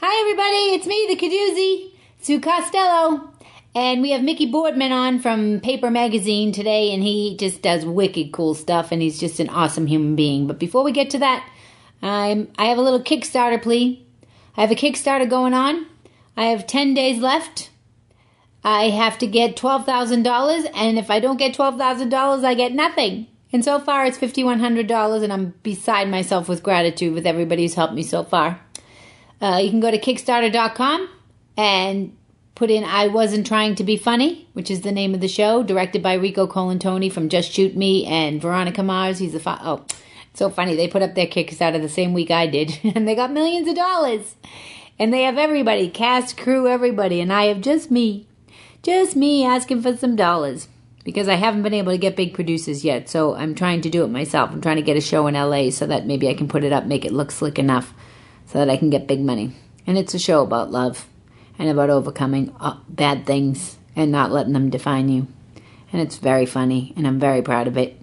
Hi everybody, it's me, the Kadoozie Costello, and we have Mickey Boardman on from Paper Magazine today, and he just does wicked cool stuff, and he's just an awesome human being. But before we get to that, I have a little Kickstarter plea. I have a Kickstarter going on. I have 10 days left. I have to get $12,000, and if I don't get $12,000, I get nothing. And so far, it's $5,100, and I'm beside myself with gratitude with everybody who's helped me so far. You can go to Kickstarter.com and put in I Wasn't Trying to Be Funny, which is the name of the show, directed by Rico Colantoni from Just Shoot Me and Veronica Mars. He's the oh, it's so funny. They put up their Kickstarter the same week I did, and they got millions of dollars. And they have everybody, cast, crew, everybody, and I have just me asking for some dollars because I haven't been able to get big producers yet, so I'm trying to do it myself. I'm trying to get a show in LA so that maybe I can put it up, make it look slick enough, so that I can get big money. And it's a show about love and about overcoming bad things and not letting them define you. And it's very funny, and I'm very proud of it.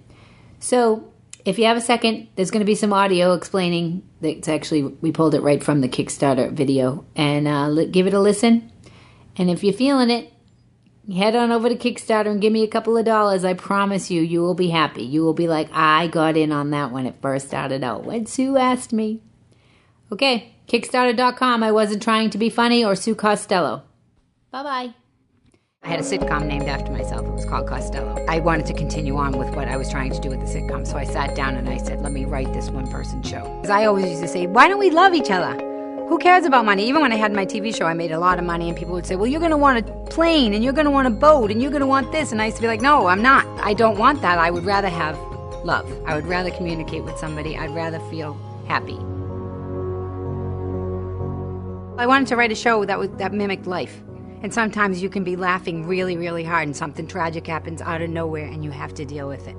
So if you have a second, there's going to be some audio explaining. It's actually, we pulled it right from the Kickstarter video. And give it a listen. And if you're feeling it, head on over to Kickstarter and give me a couple of dollars. I promise you, you will be happy. You will be like, I got in on that when it first started out, when Sue asked me. Okay, Kickstarter.com, I Wasn't Trying to Be Funny, or Sue Costello. Bye-bye. I had a sitcom named after myself. It was called Costello. I wanted to continue on with what I was trying to do with the sitcom, so I sat down and I said, let me write this one-person show. Because I always used to say, why don't we love each other? Who cares about money? Even when I had my TV show, I made a lot of money, and people would say, well, you're going to want a plane, and you're going to want a boat, and you're going to want this. And I used to be like, no, I'm not. I don't want that. I would rather have love. I would rather communicate with somebody. I'd rather feel happy. I wanted to write a show that mimicked life. And sometimes you can be laughing really, really hard and something tragic happens out of nowhere and you have to deal with it.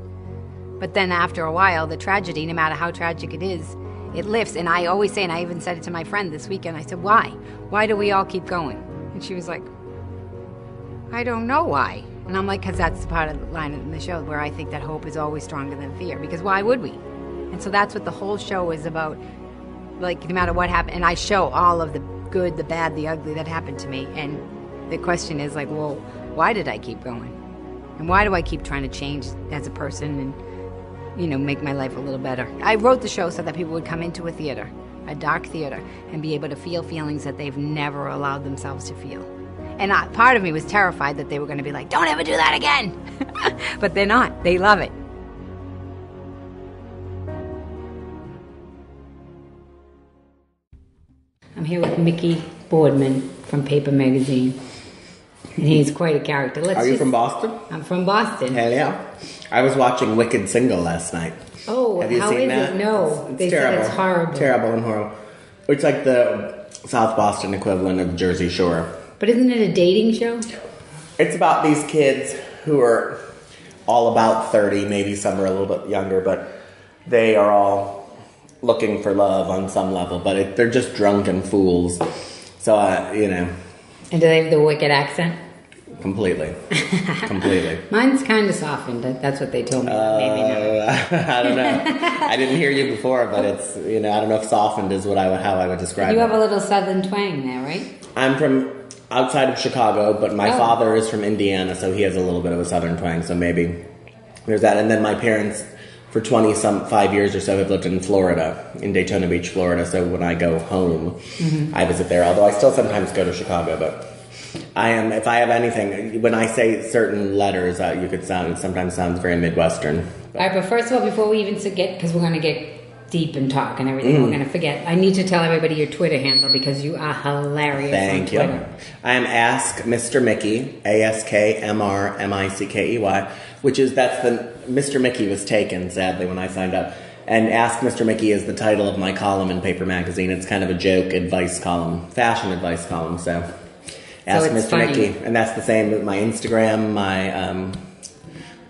But then after a while, the tragedy, no matter how tragic it is, it lifts. And I always say, and I even said it to my friend this weekend, I said, why? Why do we all keep going? And she was like, I don't know why. And I'm like, because that's the part of the line in the show where I think that hope is always stronger than fear. Because why would we? And so that's what the whole show is about. Like, no matter what happened, and I show all of the good, the bad, the ugly that happened to me. And the question is like, well, why did I keep going? And why do I keep trying to change as a person and, you know, make my life a little better? I wrote the show so that people would come into a theater, a dark theater, and be able to feel feelings that they've never allowed themselves to feel. And part of me was terrified that they were going to be like, don't ever do that again. But they're not. They love it. I'm here with Mickey Boardman from Paper Magazine, and he's quite a character. Are you from Boston? I'm from Boston. Hell yeah. I was watching Wicked Single last night. Oh, have you seen that? No, it's they terrible. said it's horrible. Terrible and horrible. It's like the South Boston equivalent of Jersey Shore. But isn't it a dating show? It's about these kids who are all about 30, maybe some are a little bit younger, but they are all looking for love on some level, but they're just drunken fools. So, you know. And do they have the wicked accent? Completely. Mine's kind of softened. That's what they told me. Maybe not. I don't know. I didn't hear you before, but it's, you know, I don't know if softened is how I would describe it. You have a little southern twang there, right? I'm from outside of Chicago, but my father is from Indiana, so he has a little bit of a southern twang, so maybe there's that. And then my parents, for 5 years or so, have lived in Florida, in Daytona Beach, Florida. So when I go home, I visit there. Although I still sometimes go to Chicago, but if I have anything, when I say certain letters, it sometimes sounds very Midwestern. All right, but first of all, before we even get, because we're going to get deep and talk and everything, we're going to forget. I need to tell everybody your Twitter handle because you are hilarious. Thank you. I am Ask Mr. Mickey, AskMrMickey, that's the Mr. Mickey was taken, sadly, when I signed up. And Ask Mr. Mickey is the title of my column in Paper Magazine. It's kind of a joke advice column, fashion advice column, so Ask Mr. funny. Mickey. And that's the same with my Instagram, my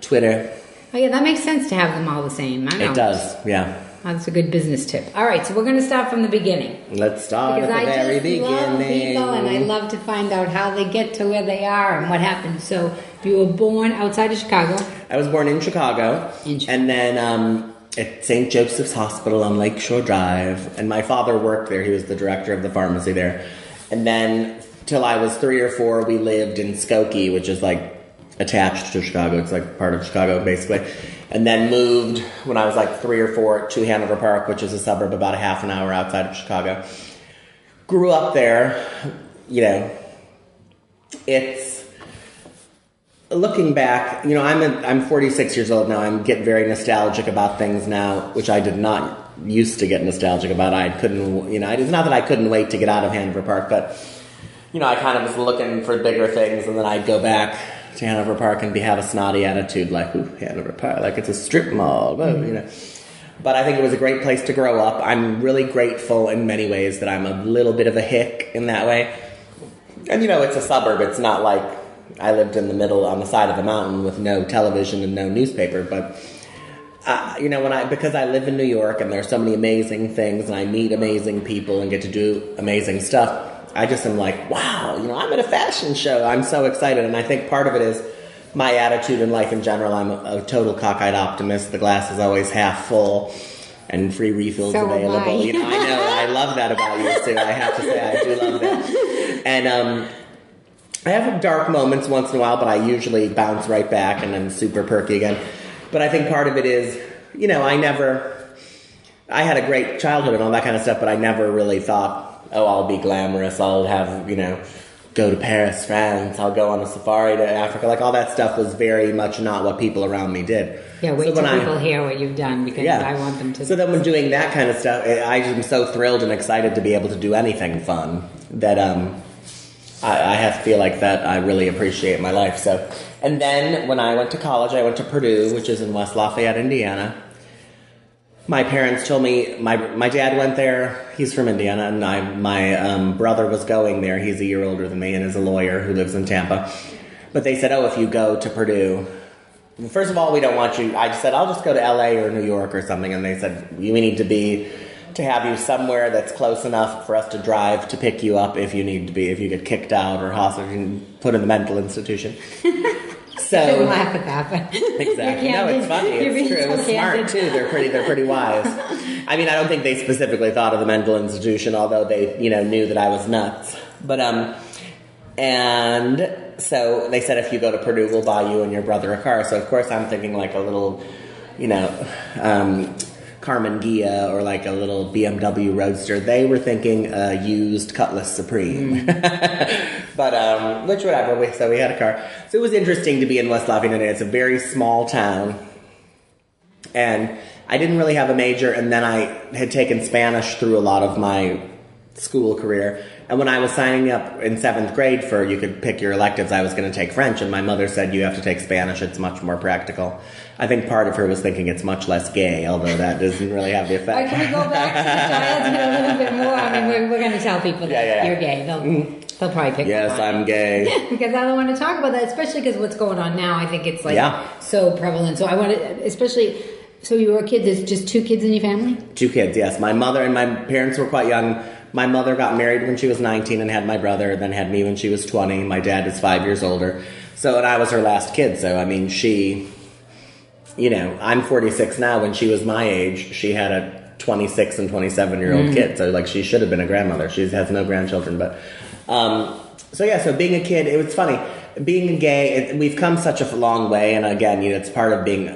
Twitter. Oh yeah, that makes sense to have them all the same. I know. It does, yeah. That's a good business tip. All right, so we're going to start from the beginning. Let's start at the very beginning. Because I just love people, and I love to find out how they get to where they are and what happened. So you were born outside of Chicago. I was born in Chicago. And then at St. Joseph's Hospital on Lakeshore Drive. And my father worked there. He was the director of the pharmacy there. And then till I was 3 or 4, we lived in Skokie, which is like attached to Chicago. It's like part of Chicago, basically. And then moved when I was like 3 or 4 to Hanover Park, which is a suburb about a half an hour outside of Chicago. Grew up there. You know, it's... Looking back, you know, I'm 46 years old now. I'm getting very nostalgic about things now, which I did not used to get nostalgic about. It's not that I couldn't wait to get out of Hanover Park, but, you know, I kind of was looking for bigger things, and then I'd go back to Hanover Park and have a snotty attitude, like, ooh, Hanover Park, like it's a strip mall, you know. But I think it was a great place to grow up. I'm really grateful in many ways that I'm a little bit of a hick in that way. And, you know, it's a suburb. It's not like I lived in the middle on the side of a mountain with no television and no newspaper, but you know, because I live in New York and there's so many amazing things and I meet amazing people and get to do amazing stuff, I just am like, wow, you know, I'm at a fashion show. I'm so excited, and I think part of it is my attitude in life in general. I'm a total cockeyed optimist. The glass is always half full and free refills available. You know, I know, I love that about you, Sue. I have to say, I do love that. And I have dark moments once in a while, but I usually bounce right back and I'm super perky again. But I think part of it is, you know, I had a great childhood and all that kind of stuff, but I never really thought, oh, I'll be glamorous, I'll have, you know, go to Paris, France, I'll go on a safari to Africa. Like, all that stuff was very much not what people around me did. Yeah, wait till people hear what you've done, because I want them to. So then when doing that kind of stuff, I am so thrilled and excited to be able to do anything fun that, I have to feel like that I really appreciate my life. So, and then when I went to college, I went to Purdue, which is in West Lafayette, Indiana. My parents told me, my dad went there. He's from Indiana, and my brother was going there. He's a year older than me and is a lawyer who lives in Tampa. But they said, oh, if you go to Purdue, first of all, we don't want you. I said, I'll just go to LA or New York or something. And they said, we need to have you somewhere that's close enough for us to drive to pick you up if you get kicked out or hostage and put in the mental institution. So I shouldn't laugh at that, but exactly. No, it's funny. It's true. It was smart too. They're pretty wise. I mean, I don't think they specifically thought of the mental institution, although they, you know, knew that I was nuts. But and so they said, if you go to Purdue, we'll buy you and your brother a car. So of course I'm thinking like a little, you know, Carmen Ghia or like a little BMW Roadster. They were thinking used Cutlass Supreme. But, which whatever, so we had a car. So it was interesting to be in West Lafayette. It's a very small town. And I didn't really have a major, and then I had taken Spanish through a lot of my school career. And when I was signing up in 7th grade for you could pick your electives, I was going to take French, and my mother said, you have to take Spanish, it's much more practical. I think part of her was thinking it's much less gay, although that doesn't really have the effect. Can we go back to the childhood a little bit more? I mean, we're going to tell people that you're gay. They'll probably pick Yes, up on I'm gay. Because I don't want to talk about that, especially because what's going on now, I think it's like so prevalent. So I want to, especially, so you were a kid, there's just 2 kids in your family? 2 kids, yes. My mother and my parents were quite young. My mother got married when she was 19 and had my brother, then had me when she was 20. My dad is 5 years older. So, and I was her last kid. So, I mean, she, you know, I'm 46 now. When she was my age, she had a 26 and 27-year-old kid. So, like, she should have been a grandmother. She has no grandchildren. But, so being a kid, it was funny. Being gay, we've come such a long way. And again, you know, it's part of being,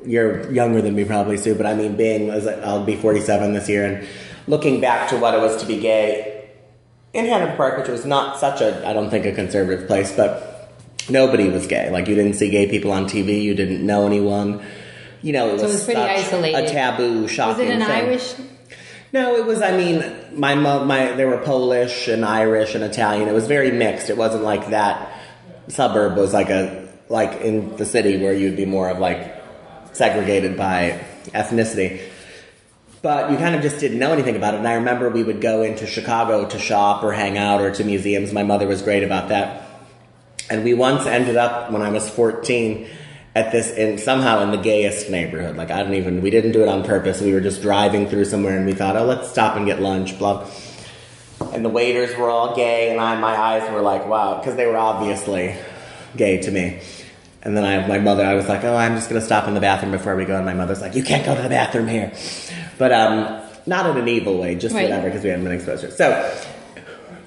you're younger than me probably, Sue. But I mean, I'll be 47 this year. And looking back to what it was to be gay in Hanover Park, which was not such I don't think a conservative place, but nobody was gay. Like, you didn't see gay people on TV, you didn't know anyone. You know, it was pretty isolated. A taboo, shocking thing. Was it an Irish? No, it was, I mean, they were Polish and Irish and Italian. It was very mixed. It wasn't like that suburb was like in the city where you'd be more of like segregated by ethnicity. But you kind of just didn't know anything about it. And I remember we would go into Chicago to shop or hang out or to museums. My mother was great about that. And we once ended up, when I was 14, somehow in the gayest neighborhood. Like, we didn't do it on purpose. We were just driving through somewhere and we thought, oh, let's stop and get lunch, blah. And the waiters were all gay and my eyes were like, wow, because they were obviously gay to me. And then I was like, oh, I'm just going to stop in the bathroom before we go. And my mother's like, you can't go to the bathroom here. But not in an evil way, just whatever, because we hadn't been exposed to it. So,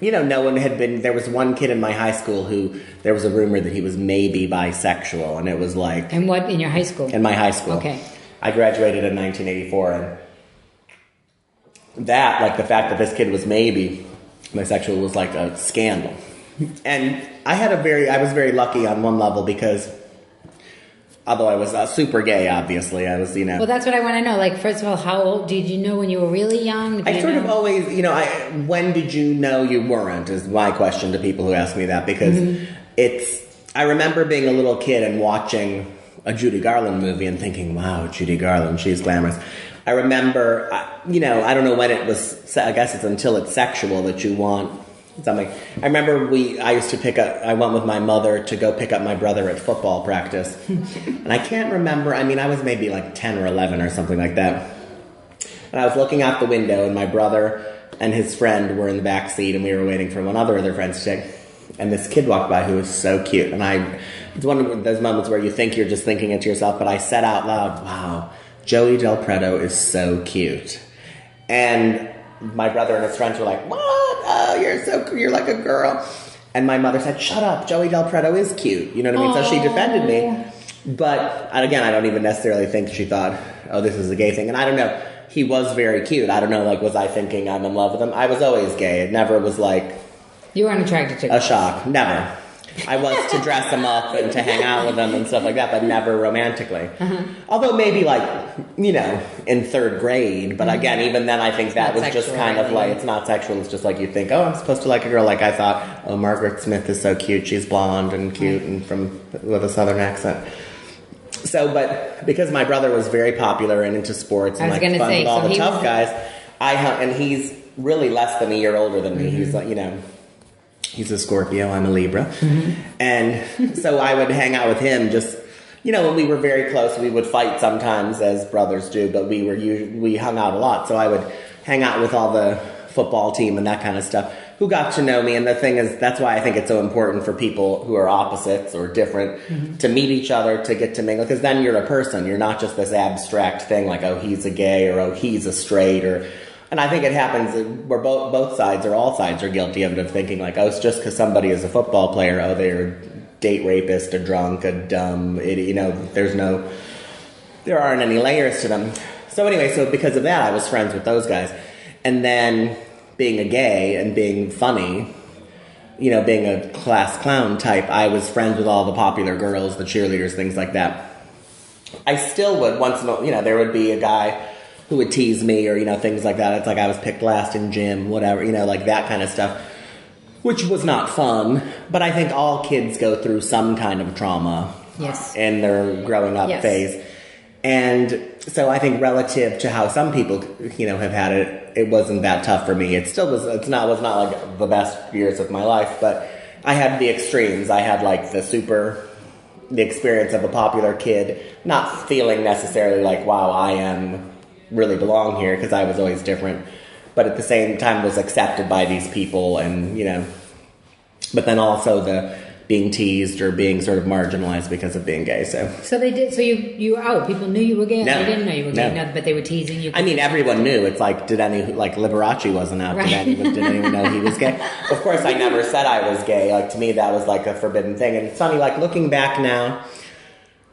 no one had been, there was one kid in my high school who, there was a rumor that he was maybe bisexual. And it was like... And what, in your high school? In my high school. Okay. I graduated in 1984, and that, like the fact that this kid was maybe bisexual was like a scandal. And I was very lucky on one level because... Although I was super gay, obviously. I was, Well, that's what I want to know. Like, first of all, how old did you know when you were really young? I sort of always, when did you know you weren't is my question to people who ask me that. Because I remember being a little kid and watching a Judy Garland movie and thinking, wow, Judy Garland, she's glamorous. I remember, I don't know when it was, I guess it's until it's sexual that you want something. I remember I went with my mother to go pick up my brother at football practice. And I can't remember, I was maybe like 10 or 11 or something like that. And I was looking out the window and my brother and his friend were in the back seat and we were waiting for one of their friends to take. And this kid walked by who was so cute. And it's one of those moments where you think you're just thinking it to yourself, but I said out loud, wow, Joey Del Preto is so cute. And my brother and his friends were like, what? Oh, you're like a girl. And my mother said, shut up, Joey Del Preto is cute. You know what I mean? Aww. So she defended me. But, again, I don't even necessarily think she thought, oh, this is a gay thing. And I don't know. He was very cute. I don't know, was I thinking I'm in love with him? I was always gay. It never was like... You weren't attracted to him? A shock. Never. I was to dress him up and to hang out with him and stuff like that, but never romantically. Uh-huh. Although maybe in third grade. But again, even then I think that was just kind of like, it's not sexual. It's just like you think, oh, I'm supposed to like a girl. Like I thought, oh, Margaret Smith is so cute. She's blonde and cute and with a southern accent. So, but because my brother was very popular and into sports and fun with all the tough guys, and he's really less than a year older than me. He's like, he's a Scorpio, I'm a Libra. Mm-hmm. And so I would hang out with him just, when we were very close, we would fight sometimes as brothers do, but we hung out a lot. So I would hang out with all the football team and that kind of stuff who got to know me. And the thing is, that's why I think it's so important for people who are opposites or different to meet each other, to get to mingle, because then you're a person. You're not just this abstract thing like, oh, he's a gay or oh, he's a straight or... And I think it happens where both sides or all sides are guilty of it, of thinking like, oh, it's just because somebody is a football player, oh, they're a date rapist, a drunk, a dumb idiot. There aren't any layers to them. So anyway, so because of that, I was friends with those guys. And then being a gay and being funny, being a class clown type, I was friends with all the popular girls, the cheerleaders, things like that. I still would once in a while, there would be a guy who would tease me or, things like that. It's like I was picked last in gym, whatever, like that kind of stuff, which was not fun. But I think all kids go through some kind of trauma in their growing up phase. And so I think relative to how some people, have had it, it wasn't that tough for me. It still was, was not like the best years of my life, but I had the extremes. I had like the experience of a popular kid, not feeling necessarily like, wow, I really belong here, because I was always different, but at the same time was accepted by these people, and but then also the being teased or being sort of marginalized because of being gay. So they did. So you were out. People knew you were gay. No, they didn't know you were gay. No, but they were teasing you. Everyone knew. It's like, Liberace wasn't out. Right. Did anyone know he was gay? Of course, I never said I was gay. Like, to me, that was like a forbidden thing. And it's funny, like looking back now,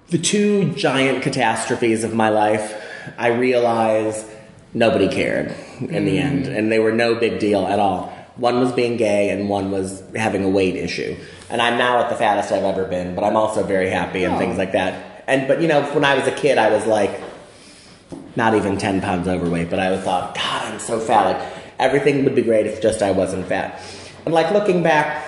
the two giant catastrophes of my life, I realize nobody cared in the end, and they were no big deal at all. One was being gay, and one was having a weight issue. And I'm now at the fattest I've ever been, but I'm also very happy and things like that. But when I was a kid, I was like not even 10 pounds overweight, but I thought, God, I'm so fat. Like, everything would be great if just I wasn't fat. And like looking back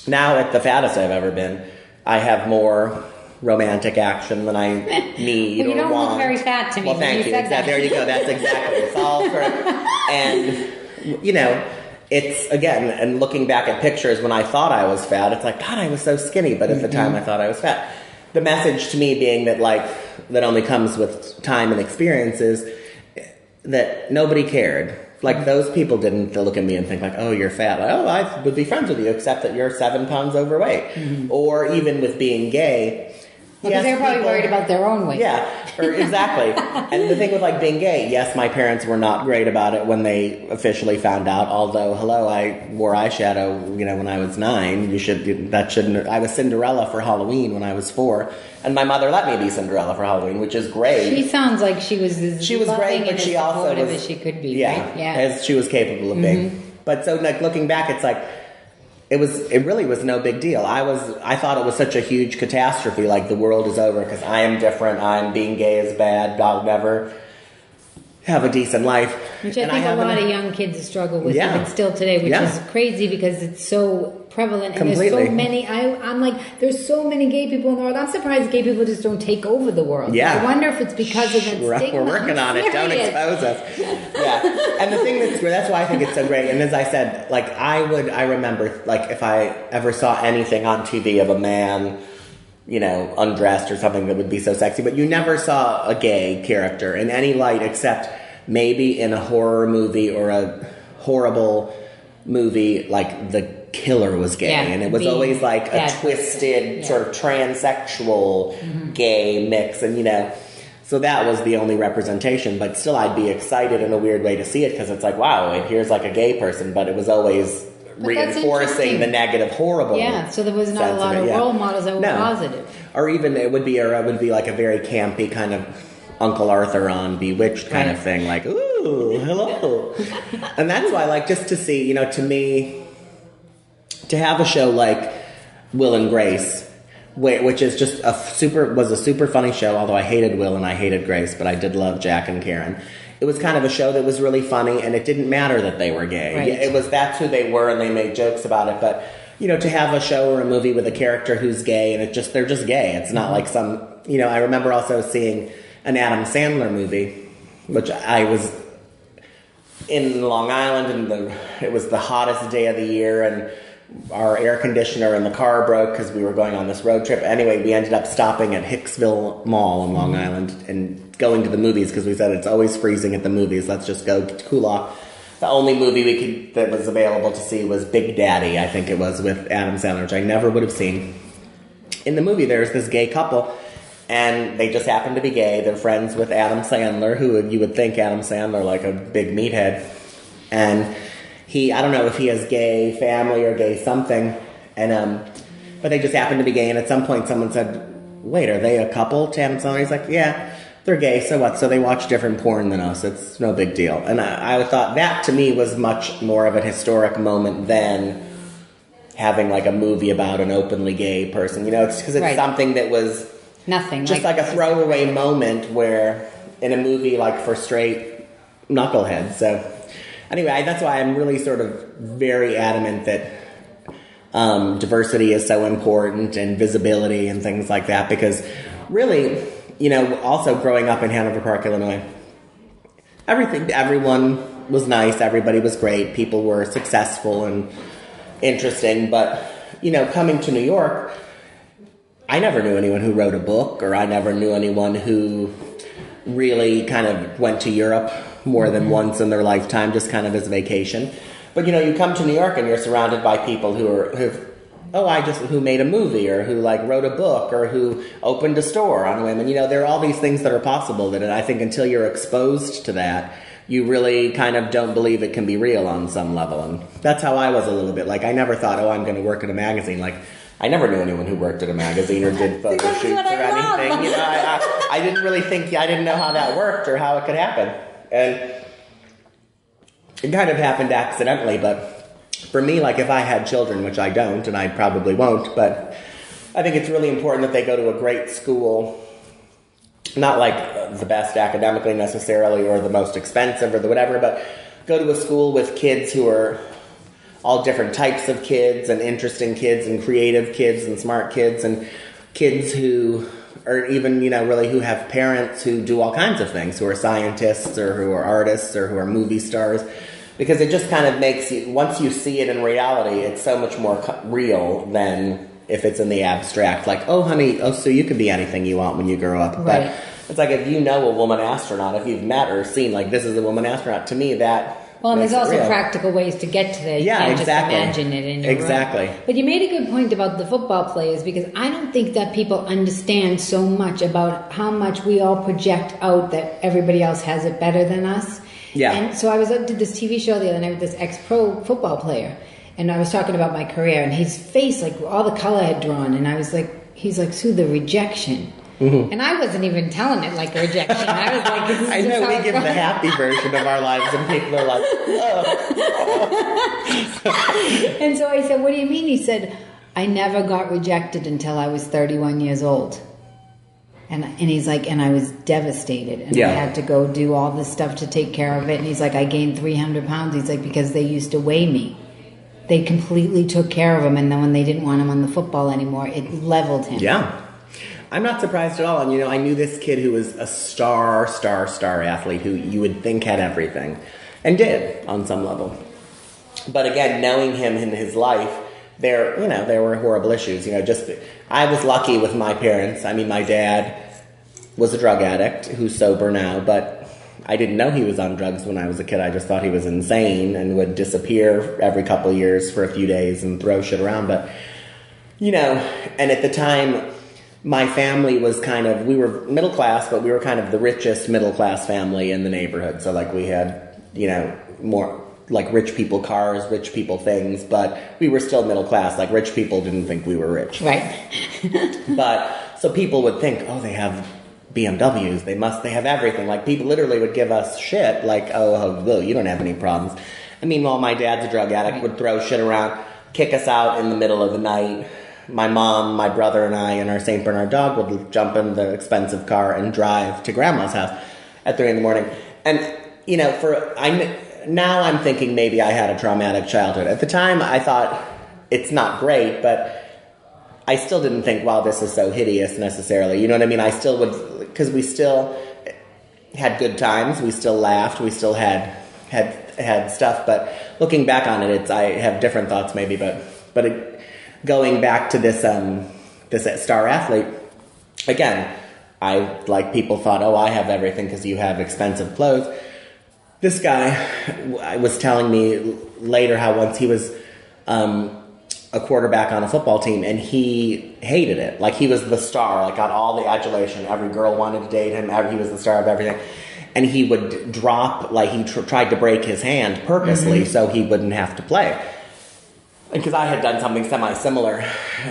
now at the fattest I've ever been, I have more romantic action than I need well, you or don't want. Look very fat to me. Well, thank you. There you go. That's exactly. It's all for... And, it's, again, and looking back at pictures when I thought I was fat, it's like, God, I was so skinny, but at the time I thought I was fat. The message to me being that, that only comes with time and experiences, that nobody cared. Like, those people didn't look at me and think like, oh, you're fat. Like, oh, I would be friends with you, except that you're 7 pounds overweight. Mm-hmm. Or even with being gay. Because they're probably worried about their own weight. Yeah, exactly. And the thing with like being gay, yes, my parents were not great about it when they officially found out. Although, I wore eyeshadow, when I was 9. I was Cinderella for Halloween when I was 4, and my mother let me be Cinderella for Halloween, which is great. She sounds like she was great, but she also was as she could be. Yeah, right? Yeah, as she was capable of being. But so like looking back, it's like. It really was no big deal. I thought it was such a huge catastrophe, like the world is over because I am different, being gay is bad, I'll never have a decent life. Which I think a lot of young kids struggle with even still today, which is crazy because it's so prevalent. And there's so many, I'm like, there's so many gay people in the world. I'm surprised gay people just don't take over the world. Yeah. I wonder if it's because of that stigma. We're working on it. Don't expose us. Yeah. And the thing that's why I think it's so great. And as I said, like I remember like if I ever saw anything on TV of a man, undressed or something that would be so sexy, but you never saw a gay character in any light except maybe in a horror movie or a horrible movie, like the killer was gay, and it was always like a twisted sort of transsexual gay mix, and so that was the only representation. But still, I'd be excited in a weird way to see it because it's like, wow, here's like a gay person, but it was always reinforcing the negative, horrible. Yeah, so there was not a lot of role models that were positive. Or even it would be like a very campy kind of Uncle Arthur on Bewitched kind of thing, like, ooh, hello. And that's why, like, just to see, to me, to have a show like Will and Grace, which is just was a super funny show, although I hated Will and I hated Grace, but I did love Jack and Karen. It was kind of a show that was really funny, and it didn't matter that they were gay. Right. That's who they were, and they made jokes about it. But to have a show or a movie with a character who's gay, and they're just gay. It's not like some. I remember also seeing an Adam Sandler movie, which I was in Long Island, and it was the hottest day of the year, and our air conditioner in the car broke because we were going on this road trip. Anyway, we ended up stopping at Hicksville Mall in Long Island and going to the movies because we said it's always freezing at the movies. Let's just go cool off. The only movie that was available to see was Big Daddy, I think it was, with Adam Sandler, which I never would have seen. In the movie, there's this gay couple, and they just happen to be gay. They're friends with Adam Sandler, who you would think Adam Sandler like a big meathead, and I don't know if he has gay family or gay something, and but they just happen to be gay. And at some point, someone said, "Wait, are they a couple?" To Adam Sandler, he's like, "Yeah, they're gay. So what? So they watch different porn than us. It's no big deal." And I thought that to me was much more of an historic moment than having like a movie about an openly gay person. It's because it's something that was nothing, just like a throwaway moment where in a movie like for straight knuckleheads. So. Anyway, that's why I'm really sort of very adamant that diversity is so important and visibility and things like that because really, also growing up in Hanover Park, Illinois, everyone was nice, everybody was great, people were successful and interesting, but, coming to New York, I never knew anyone who wrote a book, or I never knew anyone who really kind of went to Europe more than once in their lifetime, just kind of as a vacation. But you come to New York and you're surrounded by people who made a movie or who like wrote a book or who opened a store on women. There are all these things that are possible that I think until you're exposed to that, you really kind of don't believe it can be real on some level. And that's how I was a little bit. Like I never thought, I'm going to work at a magazine. Like I never knew anyone who worked at a magazine or did photo shoots or anything. I didn't really think, I didn't know how that worked or how it could happen. And it kind of happened accidentally, but for me, like if I had children, which I don't, and I probably won't, but I think it's really important that they go to a great school, not like the best academically necessarily or the most expensive or the whatever, but go to a school with kids who are all different types of kids and interesting kids and creative kids and smart kids and kids who or even, really who have parents who do all kinds of things, who are scientists or who are artists or who are movie stars, because it just kind of makes you, once you see it in reality, it's so much more real than if it's in the abstract, like, oh, honey, so you can be anything you want when you grow up. Right. But it's like if you know a woman astronaut, if you've met or seen, like, this is a woman astronaut, to me, that Well, and makes there's also it real. practical ways to get to there. You Yeah, can't exactly. just imagine it in your Exactly. room. But you made a good point about the football players, because I don't think that people understand so much about how much we all project out that everybody else has it better than us. Yeah. And so I did this TV show the other night with this ex-pro football player, and I was talking about my career, and his face, like all the color had drawn, and I was like, he's like, Sue, the rejection. And I wasn't even telling it like a rejection. I was like, this is I just know how we it give goes. the happy version of our lives, and people are like, oh. And so I said, what do you mean? He said, I never got rejected until I was 31 years old. And he's like, and I was devastated. And I had to go do all this stuff to take care of it. And he's like, I gained 300 pounds. He's like, because they used to weigh me. They completely took care of him. And then when they didn't want him on the football anymore, it leveled him. Yeah. I'm not surprised at all. And, I knew this kid who was a star athlete who you would think had everything, and did on some level. But again, knowing him in his life, there were horrible issues. I was lucky with my parents. I mean, my dad was a drug addict who's sober now, but I didn't know he was on drugs when I was a kid. I just thought he was insane and would disappear every couple of years for a few days and throw shit around. But, and at the time, my family was we were middle class, but we were kind of the richest middle class family in the neighborhood. So we had, more like rich people cars, rich people things, but we were still middle class. Like rich people didn't think we were rich. Right. But so people would think, oh, they have BMWs. They have everything. Like people literally would give us shit like, oh, you don't have any problems. I mean, while my dad's a drug addict, would throw shit around, kick us out in the middle of the night. My mom, my brother, and I, and our St. Bernard dog would jump in the expensive car and drive to Grandma's house at 3 a.m. And, now I'm thinking maybe I had a traumatic childhood. At the time, I thought it's not great, but I still didn't think, wow, this is so hideous necessarily. You know what I mean? I still would, because we still had good times. We still laughed. We still had stuff. But looking back on it, I have different thoughts maybe, but going back to this star athlete, again, people thought, oh, I have everything because you have expensive clothes. This guy was telling me later how once he was a quarterback on a football team, and he hated it. Like, he was the star, got all the adulation. Every girl wanted to date him. He was the star of everything. And he would drop, he tried to break his hand purposely so he wouldn't have to play. Because I had done something semi-similar,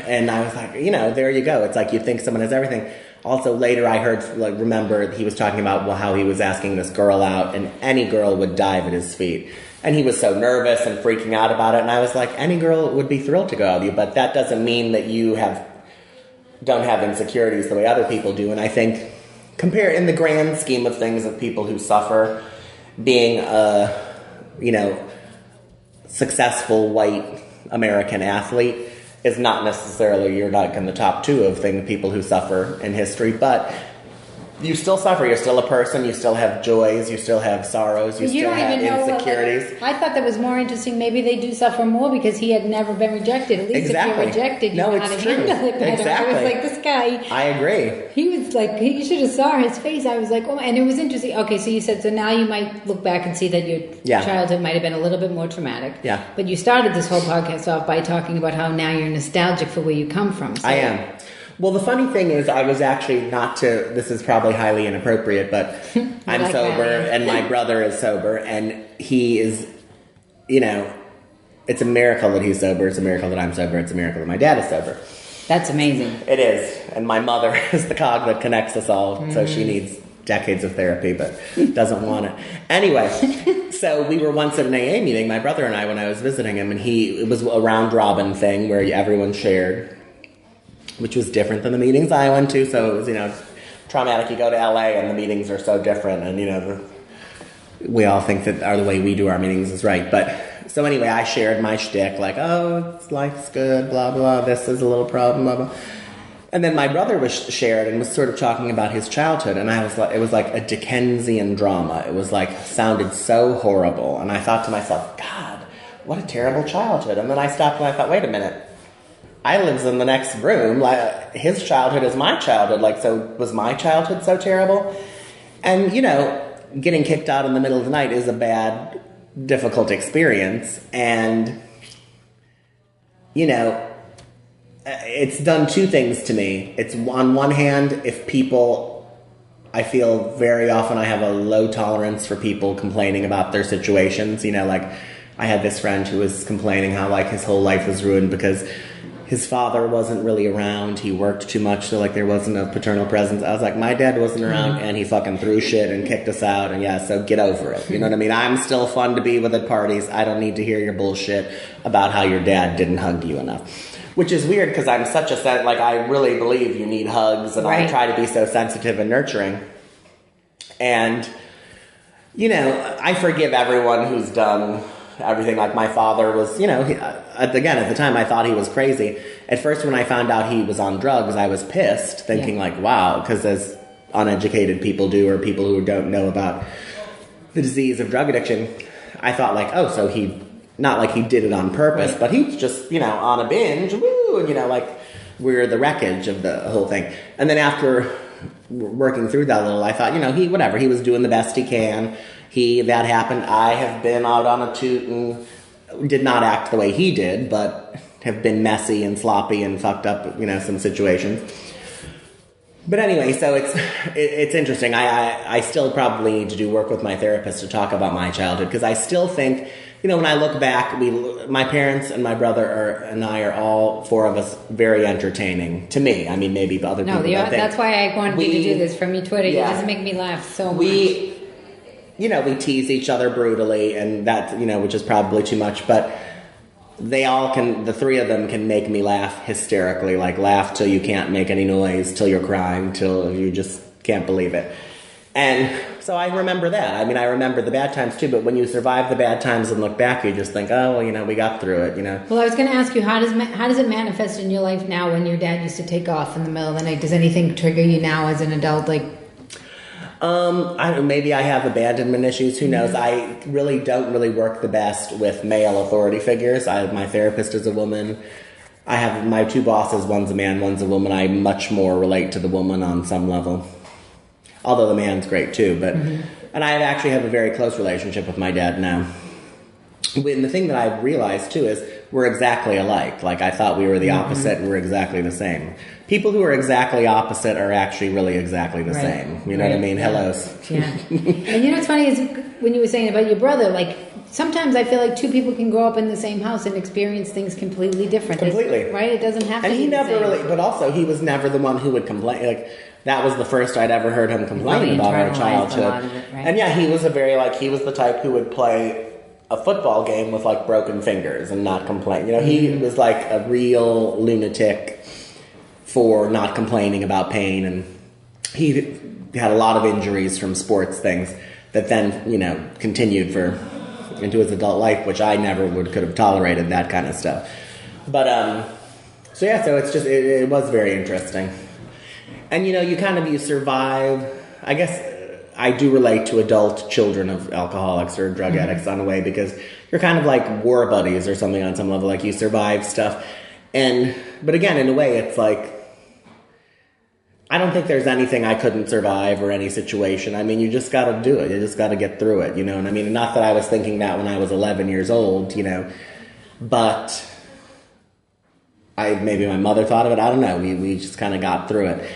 and I was like, there you go. It's like you think someone has everything. Also, later I heard, remember, he was talking about how he was asking this girl out, and any girl would dive at his feet. And he was so nervous and freaking out about it, and I was like, any girl would be thrilled to go out with you, but that doesn't mean that you don't have insecurities the way other people do. And I think, in the grand scheme of things of people who suffer, being a, successful white American athlete is not necessarily, you're not in the top 2 of people who suffer in history, but you still suffer. You're still a person. You still have joys. You still have sorrows. You still have insecurities. I thought that was more interesting. Maybe they do suffer more because he had never been rejected. At least if you're rejected, you know how to handle it better. Exactly. I was like, this guy. I agree. He was like, you should have saw his face. I was like, oh, and it was interesting. Okay, so you said, so now you might look back and see that your childhood might have been a little bit more traumatic. Yeah. But you started this whole podcast off by talking about how now you're nostalgic for where you come from. So. I am. Well, the funny thing is, I was actually this is probably highly inappropriate, but I'm sober, and my brother is sober, and he is, it's a miracle that he's sober, it's a miracle that I'm sober, it's a miracle that my dad is sober. That's amazing. It is, and my mother is the cog that connects us all, so she needs decades of therapy, but doesn't want it. Anyway, so we were once at an AA meeting, my brother and I, when I was visiting him, and it was a round-robin thing where everyone shared, which was different than the meetings I went to. So it was, traumatic. You go to LA and the meetings are so different, and we all think that the way we do our meetings is right. But so anyway, I shared my shtick, life's good, blah blah. This is a little problem, blah blah. And then my brother was shared and was sort of talking about his childhood, and it was like a Dickensian drama. It was sounded so horrible, and I thought to myself, God, what a terrible childhood. And then I stopped and I thought, wait a minute. I lives in the next room. His childhood is my childhood. So was my childhood so terrible? And, getting kicked out in the middle of the night is a bad difficult experience. And, you know, it's done two things to me. It's on one hand, if people, I feel very often I have a low tolerance for people complaining about their situations. You know, like I had this friend who was complaining how like his whole life was ruined because his father wasn't really around. He worked too much, so like there wasn't a paternal presence. I was like, my dad wasn't around and he fucking threw shit and kicked us out. And yeah, so get over it. You know what I mean? I'm still fun to be with at parties. I don't need to hear your bullshit about how your dad didn't hug you enough. Which is weird because I'm such a like I really believe you need hugs, and I try to be so sensitive and nurturing. And you know, I forgive everyone who's done everything. Like my father was, you know, again at the time I thought he was crazy. At first, when I found out he was on drugs, I was pissed, thinking like, wow, because as uneducated people do, or people who don't know about the disease of drug addiction, I thought like, oh, so he. Not like he did it on purpose, but he was just, you know, on a binge, woo, and, you know, like, we're the wreckage of the whole thing. And then after working through that a little, I thought, you know, he was doing the best he can. That happened. I have been out on a toot and did not act the way he did, but have been messy and sloppy and fucked up, you know, some situations. But anyway, so it's interesting. I still probably need to do work with my therapist to talk about my childhood, because I still think, you know, when I look back, my parents and my brother and I are all four of us very entertaining to me. I mean, maybe other people. No, that's why I wanted you to do this from your Twitter. Yeah. You just make me laugh so much. You know, we tease each other brutally, and that, you know, which is probably too much, but the three of them can make me laugh hysterically, like laugh till you can't make any noise, till you're crying, till you just can't believe it. And so I remember that. I mean, I remember the bad times too, but when you survive the bad times and look back, you just think, oh, well, you know, we got through it, you know. Well, I was going to ask you, how does it manifest in your life now when your dad used to take off in the middle of the night? Does anything trigger you now as an adult? Like, maybe I have abandonment issues. Who knows? I really don't work the best with male authority figures. My therapist is a woman. I have my two bosses. One's a man, one's a woman. I much more relate to the woman on some level. Although the man's great too, but and I actually have a very close relationship with my dad now. And the thing that I've realized too is we're exactly alike. Like I thought we were the opposite, and we're exactly the same. People who are exactly opposite are actually really exactly the same. You know what I mean? Hellos. Yeah. And you know what's funny is when you were saying about your brother, like sometimes I feel like two people can grow up in the same house and experience things completely different. Completely. Right? It doesn't have to be And he never really, but also he was never the one who would complain. Like that was the first I'd ever heard him complaining about our childhood. And yeah, he was he was the type who would play a football game with like broken fingers and not complain. You know, he was like a real lunatic for not complaining about pain, and he had a lot of injuries from sports things that then, you know, continued into his adult life, which I never could have tolerated that kind of stuff. But so it's just it was very interesting. And, you know, you survive. I guess I do relate to adult children of alcoholics or drug addicts on a way, because you're kind of like war buddies or something on some level. Like you survive stuff. But again, in a way, it's like, I don't think there's anything I couldn't survive or any situation. I mean, you just got to do it. You just got to get through it, you know? And I mean, not that I was thinking that when I was 11 years old, you know, but maybe my mother thought of it. I don't know. We just kind of got through it.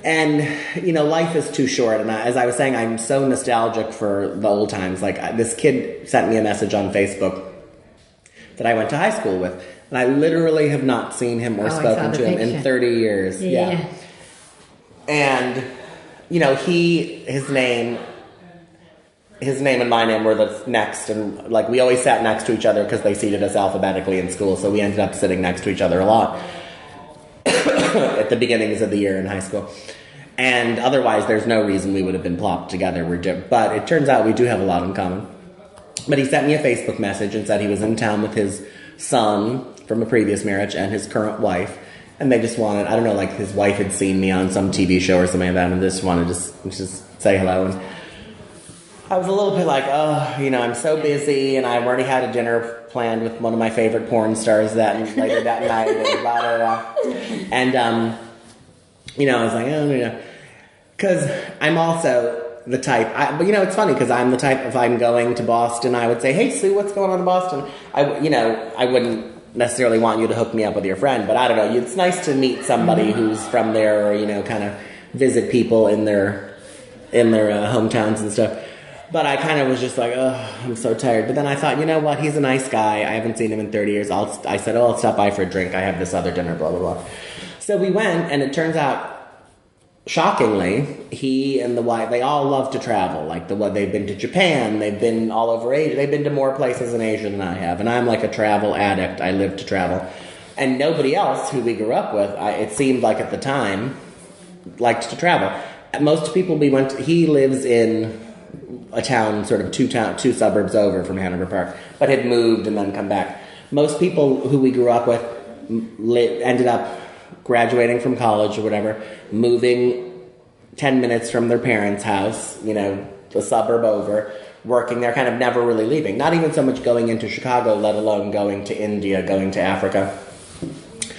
And, you know, life is too short. And as I was saying, I'm so nostalgic for the old times. Like, this kid sent me a message on Facebook that I went to high school with. And I literally have not seen him or spoken to him in 30 years. Yeah. And, you know, his name and my name were the next. And, like, we always sat next to each other because they seated us alphabetically in school. So we ended up sitting next to each other a lot at the beginnings of the year in high school. And otherwise, there's no reason we would have been plopped together. But it turns out we do have a lot in common. But he sent me a Facebook message and said he was in town with his son from a previous marriage and his current wife. And they just wanted, I don't know, like his wife had seen me on some TV show or something like that, and just wanted to just say hello. And I was a little bit like, oh, you know, I'm so busy, and I've already had a dinner planned with one of my favorite porn stars later that night, and blah, blah, blah. And, you know, I was like, oh, you know, because I'm also, the type. But it's funny because I'm the type. If I'm going to Boston, I would say, "Hey, Sue, what's going on in Boston?" I wouldn't necessarily want you to hook me up with your friend, but I don't know. It's nice to meet somebody who's from there, or kind of visit people in their hometowns and stuff. But I kind of was just like, oh, I'm so tired. But then I thought, you know what? He's a nice guy. I haven't seen him in 30 years. I said, I'll stop by for a drink. I have this other dinner, blah, blah, blah. So we went, and it turns out, shockingly, he and the wife, they all love to travel. Like, they've been to Japan. They've been all over Asia. They've been to more places in Asia than I have. And I'm like a travel addict. I live to travel. And nobody else who we grew up with, it seemed like at the time, liked to travel. Most people he lives in a town, sort of two suburbs over from Hanover Park, but had moved and then come back. Most people who we grew up with ended up graduating from college or whatever, moving 10 minutes from their parents' house, the suburb over, working there, kind of never really leaving. Not even so much going into Chicago, let alone going to India, going to Africa.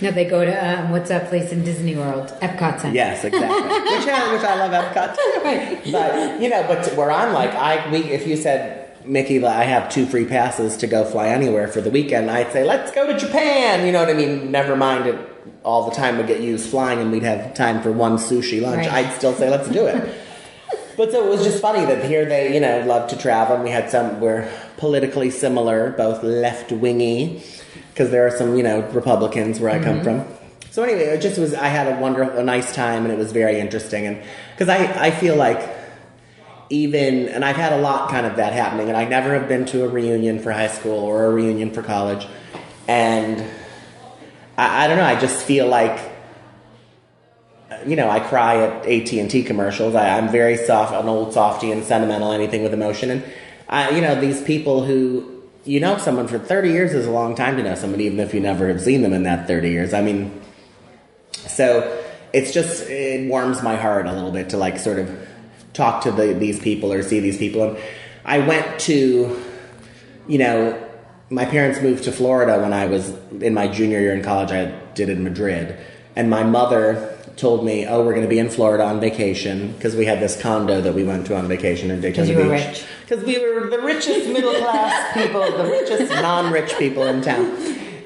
No, they go to, what's that place in Disney World? Epcot Center. Yes, exactly. which I love Epcot too. Right. But where I'm like, if you said, Mickey, I have 2 free passes to go fly anywhere for the weekend, I'd say, let's go to Japan. You know what I mean? Never mind it. All the time would get used flying and we'd have time for one sushi lunch. Right. I'd still say, let's do it. But so it was just funny that here they, love to travel. And we had we're politically similar, both left-wingy. Because there are some, Republicans where I come from. So anyway, it just was, I had a nice time, and it was very interesting. And because I feel like and I've had a lot kind of that happening, and I never have been to a reunion for high school or a reunion for college. And I don't know, I just feel like, I cry at AT&T commercials. I'm very soft, an old softie and sentimental, anything with emotion. And, these people who... someone for 30 years is a long time to know somebody, even if you never have seen them in that 30 years. I mean, so it warms my heart a little bit to sort of talk to these people or see these people. And I went to, my parents moved to Florida when I was in my junior year in college. I did it in Madrid. And my mother told me, we're going to be in Florida on vacation, because we had this condo that we went to on vacation in Daytona Beach. Because you were rich. Because we were the richest middle-class people, the richest non-rich people in town.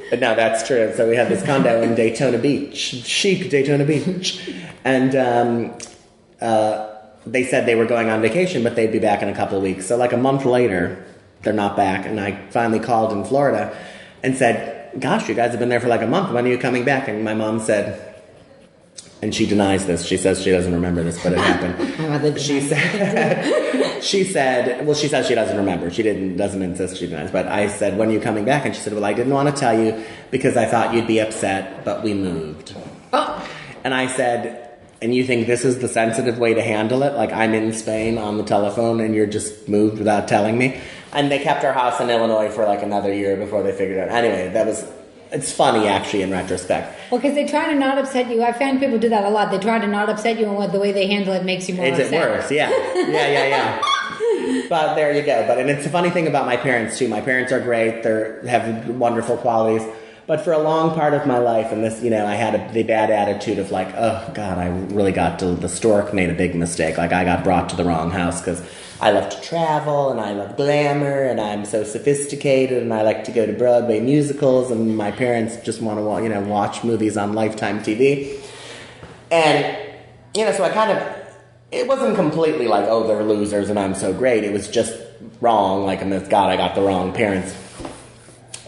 But no, that's true. So we had this condo in Daytona Beach, chic Daytona Beach. And they said they were going on vacation, but they'd be back in a couple of weeks. So a month later, they're not back. And I finally called in Florida and said, gosh, you guys have been there for a month. When are you coming back? And my mom said... And she denies this. She says she doesn't remember this, but it happened. She said she says she doesn't remember. She doesn't insist she denies. But I said, when are you coming back? And she said, well, I didn't want to tell you because I thought you'd be upset, but we moved. Oh. And I said, and you think this is the sensitive way to handle it? I'm in Spain on the telephone and you're just moved without telling me? And they kept our house in Illinois for another year before they figured it out. Anyway, it's funny, actually, in retrospect. Well, because they try to not upset you. I find people do that a lot. They try to not upset you, and the way they handle it makes you more upset. It's worse, yeah. Yeah. But there you go. And it's a funny thing about my parents, too. My parents are great. They have wonderful qualities. But for a long part of my life, and this, I had the bad attitude of oh, God, I really the stork made a big mistake. I got brought to the wrong house because I love to travel, and I love glamour, and I'm so sophisticated, and I like to go to Broadway musicals, and my parents just want to, watch movies on Lifetime TV. And, so I kind of, it wasn't completely they're losers and I'm so great. It was just wrong, God, I got the wrong parents.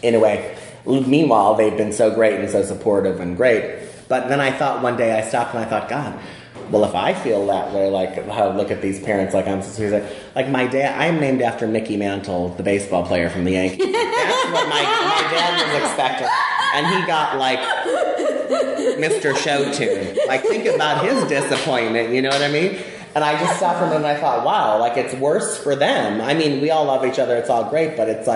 In a way. Meanwhile, they've been so great and so supportive and great. But then I thought one day, I stopped and I thought, God, well, if I feel that way, look at these parents, I'm so my dad, I'm named after Mickey Mantle, the baseball player from the Yankees. That's what my dad was expecting. And he got, Mr. Show Tune. Think about his disappointment, you know what I mean? And I just stopped for a minute and I thought, wow, it's worse for them. I mean, we all love each other, it's all great, but it's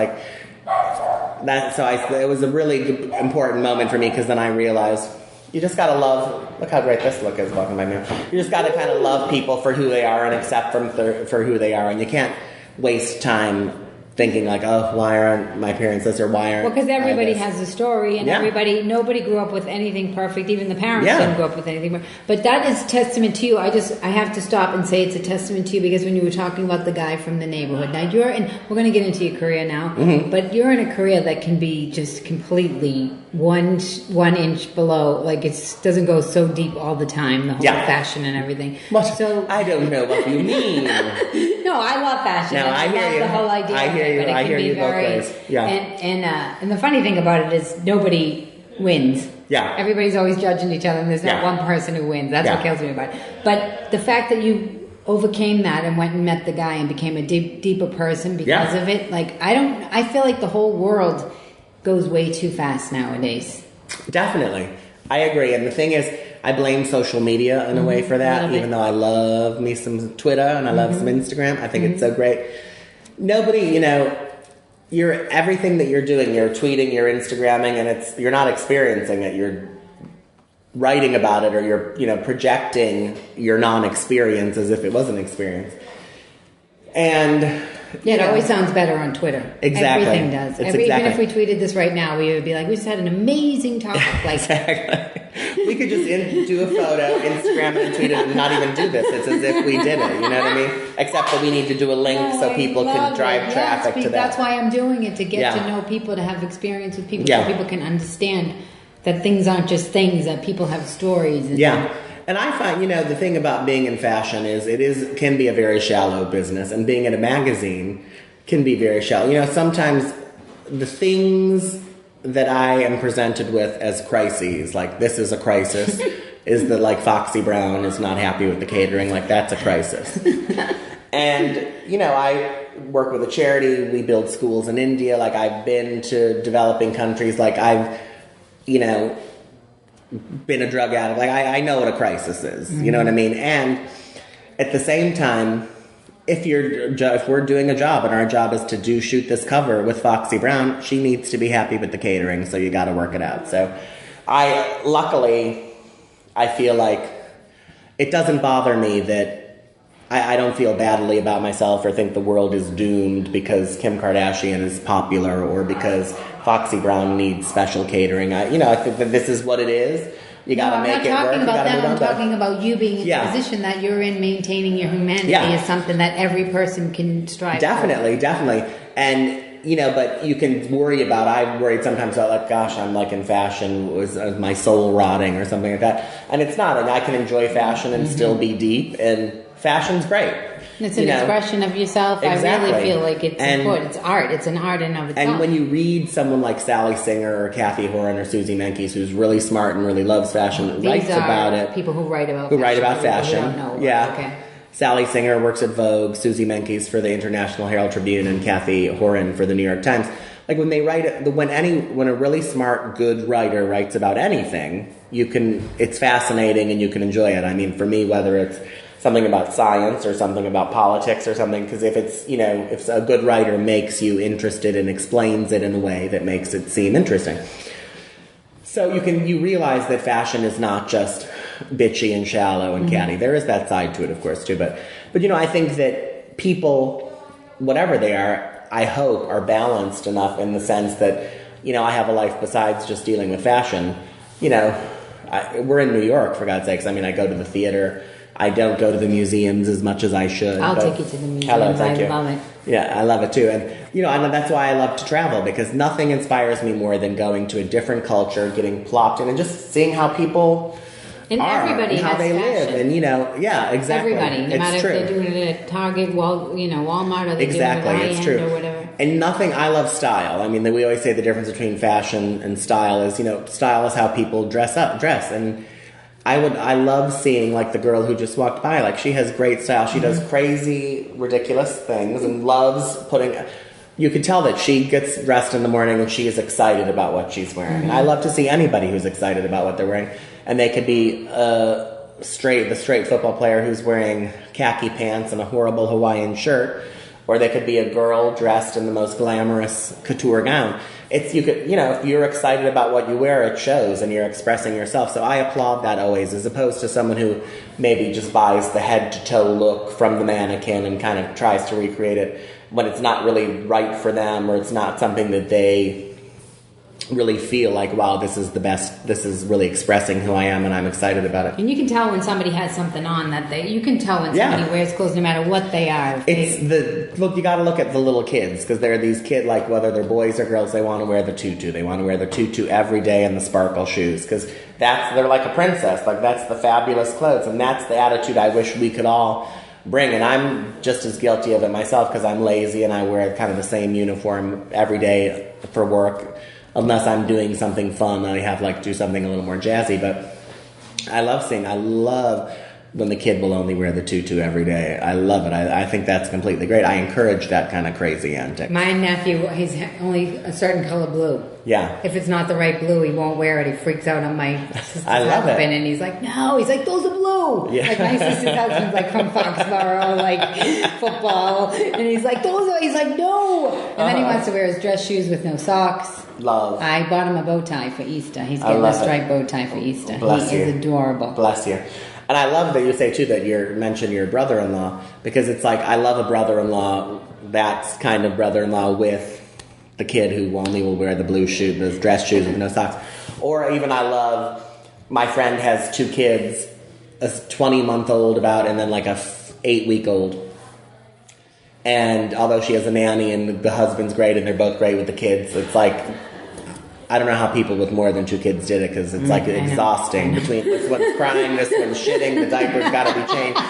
it was a really important moment for me, because then I realized, you just gotta love, look how great this look is walking by me. You just gotta kind of love people for who they are and accept them for who they are, and you can't waste time thinking like, oh, why aren't my parents this or why aren't... Well, because everybody I this? has a story, and nobody grew up with anything perfect. Even the parents didn't grow up with anything perfect. But that is testament to you. I have to stop and say it's a testament to you, because when you were talking about the guy from the neighborhood, now you're in, we're going to get into your career now, but you're in a career that can be just completely one inch below, like it doesn't go so deep all the time, the whole fashion and everything. So I don't know what you mean. No, I love fashion. No, I hear you. The whole idea. I hear you. But it can be both very, ways. Yeah. And the funny thing about it is nobody wins. Yeah. Everybody's always judging each other, and there's not one person who wins. That's what kills me about it. But the fact that you overcame that and went and met the guy and became a deeper person because of it, like I feel like the whole world goes way too fast nowadays. Definitely. I agree. And the thing is, I blame social media in a way for that, even though I love me some Twitter and I love some Instagram. I think it's so great. Nobody, you're everything that you're doing, you're tweeting, you're Instagramming, and you're not experiencing it. You're writing about it, or you're projecting your non-experience as if it was an experience. And it always sounds better on Twitter. Exactly. Everything does. Even if we tweeted this right now, we would be like, we just had an amazing talk. Like, exactly. We could just do a photo, Instagram it, and tweet it, and not even do this. It's as if we did it. You know what I mean? Except that we need to do a link so people can drive traffic to that. That's why I'm doing it, to get to know people, to have experience with people, so people can understand that things aren't just things, that people have stories. And I find, the thing about being in fashion is can be a very shallow business, and being at a magazine can be very shallow. Sometimes the things that I am presented with as crises, like this is a crisis, is that like Foxy Brown is not happy with the catering, like that's a crisis. And, I work with a charity, we build schools in India, like I've been to developing countries, like I've, been a drug addict. Like I know what a crisis is. You know what I mean? And at the same time, if we're doing a job and our job is to shoot this cover with Foxy Brown, she needs to be happy with the catering. So you got to work it out. So luckily, I feel like it doesn't bother me that I don't feel badly about myself or think the world is doomed because Kim Kardashian is popular or because Foxy Brown needs special catering. I think that this is what it is. You got to make it work. I'm not talking about them. I'm talking about you being in the position that you're in. Maintaining your humanity is something that every person can strive for. Definitely. And, but you can worry about, I've worried sometimes about like, gosh, I'm like in fashion, was my soul rotting or something like that. And it's not. And I can enjoy fashion and still be deep. And fashion's great. It's an expression of yourself. Exactly. I really feel like it's important. It's art. It's an art in and of itself. And when you read someone like Sally Singer or Kathy Horan or Susie Menkes, who's really smart and really loves fashion, writes about it. People who write about fashion. Who don't know. Yeah. Okay. Sally Singer works at Vogue, Susie Menkes for the International Herald Tribune, and Kathy Horan for the New York Times. Like when they write, when a really smart, good writer writes about anything, it's fascinating and you can enjoy it. I mean, for me, whether it's something about science or something about politics or something, because if a good writer makes you interested and explains it in a way that makes it seem interesting. So you realize that fashion is not just bitchy and shallow and catty. There is that side to it, of course, too. But I think that people, whatever they are, I hope are balanced enough in the sense that, I have a life besides just dealing with fashion. We're in New York, for God's sakes. I mean, I go to the theater. I don't go to the museums as much as I should. I'll take you to the museums. Hello, thank you. I love it. Yeah, I love it too. And, I know that's why I love to travel, because nothing inspires me more than going to a different culture, getting plopped in, and just seeing how people everybody and how they live. And, exactly. Everybody, no matter if they're doing it at Target, Walmart, or they're doing it at high-end or whatever. And I love style. I mean, we always say the difference between fashion and style is, style is how people dress. And I love seeing, like, the girl who just walked by. Like, she has great style. She does crazy, ridiculous things and loves putting... You could tell that she gets dressed in the morning and she is excited about what she's wearing. And I love to see anybody who's excited about what they're wearing. And they could be the straight football player who's wearing khaki pants and a horrible Hawaiian shirt. Or they could be a girl dressed in the most glamorous couture gown. If you're excited about what you wear, it shows and you're expressing yourself. So I applaud that always, as opposed to someone who maybe just buys the head-to-toe look from the mannequin and kind of tries to recreate it. when it's not really right for them, or it's not something that they really feel like, wow, this is the best, this is really expressing who I am and I'm excited about it. And you can tell when somebody has something on you can tell when somebody wears clothes no matter what they are. Look, you got to look at the little kids, because there are these kids, like whether they're boys or girls, they want to wear the tutu. They want to wear the tutu every day and the sparkle shoes, because they're like a princess. Like, that's the fabulous clothes, and that's the attitude I wish we could all bring. And I'm just as guilty of it myself, because I'm lazy and I wear kind of the same uniform every day for work. Unless I'm doing something fun, I have do something a little more jazzy. But I love when the kid will only wear the tutu every day. I love it. I think that's completely great. I encourage that kind of crazy antic. My nephew, he's only a certain color blue. Yeah. If it's not the right blue, he won't wear it. He freaks out on my sister's husband, and he's like, no. He's like, those are blue. Yeah. Like, my sister's husband's from Foxborough, football. And he's like, he's like, no. And then he wants to wear his dress shoes with no socks. Love. I bought him a bow tie for Easter. He's getting a striped bow tie for Easter. Bless he you. is adorable. Bless you. And I love that you say, too, that you mention your brother-in-law, because it's like, I love a brother-in-law, that's kind of brother-in-law with the kid who only will wear the blue shoe, those dress shoes with no socks. Or even I love, my friend has 2 kids, a 20-month-old and then like a 8-week-old. And although she has a nanny and the husband's great and they're both great with the kids, it's like, I don't know how people with more than 2 kids did it, because it's exhausting. Between this one's crying, this one's shitting, the diaper's got to be changed.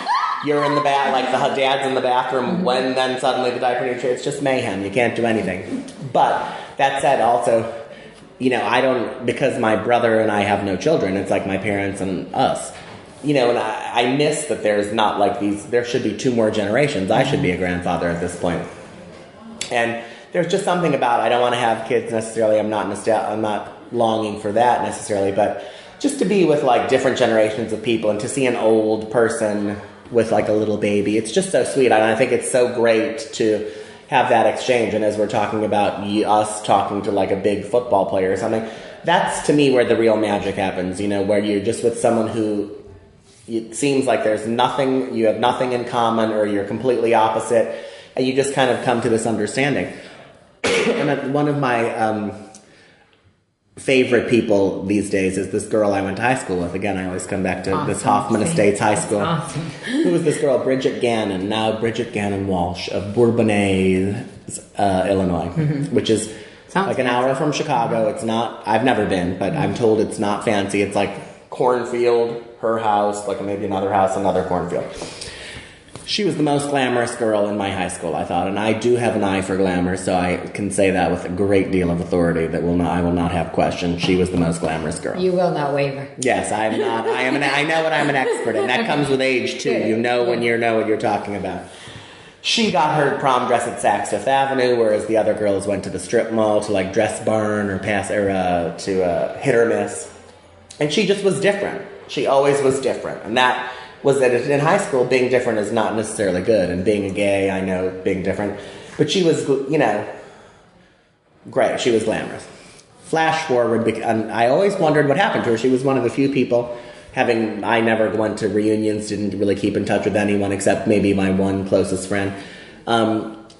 You're in the bath, like the dad's in the bathroom, when then suddenly the diaper needs to change. It's just mayhem. You can't do anything. But that said, also, I don't, because my brother and I have no children, it's like my parents and us. And I miss that there's not like these, there should be 2 more generations. I should be a grandfather at this point. And there's just something about, I don't want to have kids necessarily, I'm not longing for that necessarily, but just to be with different generations of people and to see an old person with a little baby, it's just so sweet. And I think it's so great to have that exchange. And as we're talking about us talking to a big football player or something, that's to me where the real magic happens, where you're just with someone who it seems like there's nothing, you have nothing in common, or you're completely opposite, and you just kind of come to this understanding. And one of my favorite people these days is this girl I went to high school with. Again, I always come back to this Hoffman Estates High School. Awesome. Who was this girl? Bridget Gannon, now Bridget Gannon Walsh of Bourbonnais, Illinois, which is an hour from Chicago. It's not, I've never been, but I'm told it's not fancy. It's like cornfield, her house, maybe another house, another cornfield. She was the most glamorous girl in my high school, I thought, and I do have an eye for glamour, so I can say that with a great deal of authority that I will not have questioned. She was the most glamorous girl. You will not waver. Yes, I am not. I know what I'm an expert in. That comes with age too. You know when you know what you're talking about. She got her prom dress at Saks Fifth Avenue, whereas the other girls went to the strip mall to Dress Barn or to Hit or Miss, and she just was different. She always was different, and that was that in high school, being different is not necessarily good. And being a gay, I know being different. But she was, great. She was glamorous. Flash forward, and I always wondered what happened to her. She was one of the few people, I never went to reunions, didn't really keep in touch with anyone except maybe my one closest friend. I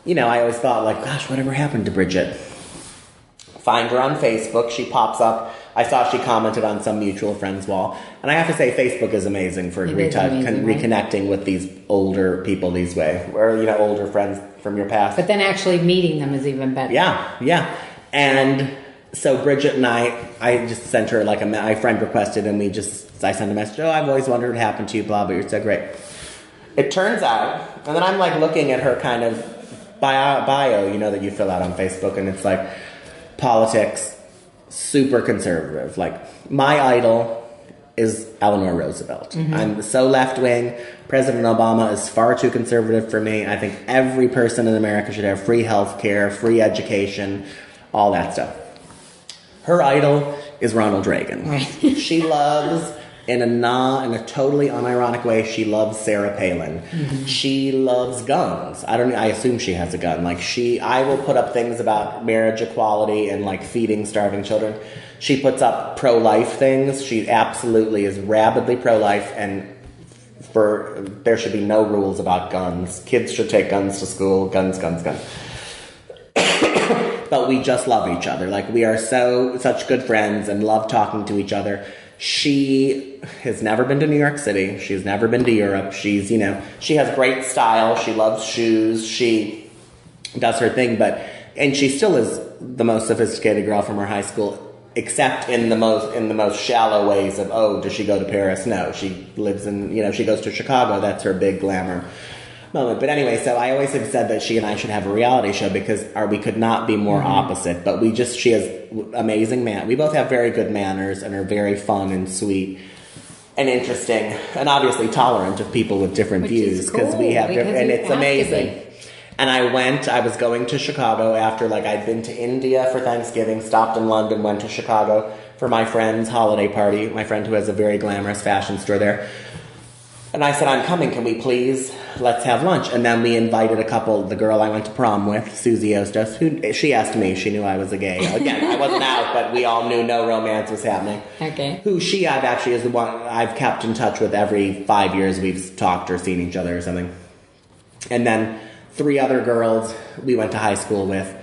always thought, gosh, whatever happened to Bridget? Find her on Facebook. She pops up. I saw she commented on some mutual friends wall. And I have to say, Facebook is amazing for reconnecting with these older people these way. Or, older friends from your past. But then actually meeting them is even better. Yeah. And so Bridget and I just sent her my friend requested, and I sent a message, I've always wondered what happened to you, blah, but you're so great. It turns out, and then I'm looking at her kind of bio, that you fill out on Facebook, and it's politics, super conservative. My idol is Eleanor Roosevelt. I'm so left-wing. President Obama is far too conservative for me. I think every person in America should have free health care, free education, all that stuff. Her idol is Ronald Reagan. Right. She loves, in a totally unironic way, she loves Sarah Palin. She loves guns. I assume she has a gun. I will put up things about marriage equality and feeding starving children. She puts up pro-life things. She absolutely is rabidly pro-life and there should be no rules about guns. Kids should take guns to school. Guns. But we just love each other. Like, we are such good friends and love talking to each other. She has never been to New York City. She's never been to Europe. She's, she has great style. She loves shoes. She does her thing, and she still is the most sophisticated girl from her high school, except in the most shallow ways of, oh, does she go to Paris? No, she lives in, she goes to Chicago. That's her big glamour moment. But anyway, so I always have said that she and I should have a reality show because we could not be more opposite. But she has amazing we both have very good manners and are very fun and sweet and interesting and obviously tolerant of people with different views because we have and it's amazing. And I was going to Chicago after, I'd been to India for Thanksgiving, stopped in London, went to Chicago for my friend's holiday party, my friend who has a very glamorous fashion store there. And I said, I'm coming, can we please, let's have lunch. And then we invited a couple, the girl I went to prom with, Susie Ostos, who, she asked me, she knew I was a gay. Again, I wasn't out, but we all knew no romance was happening. Okay. Who I've actually is the one I've kept in touch with every 5 years we've talked or seen each other or something. And then 3 other girls we went to high school with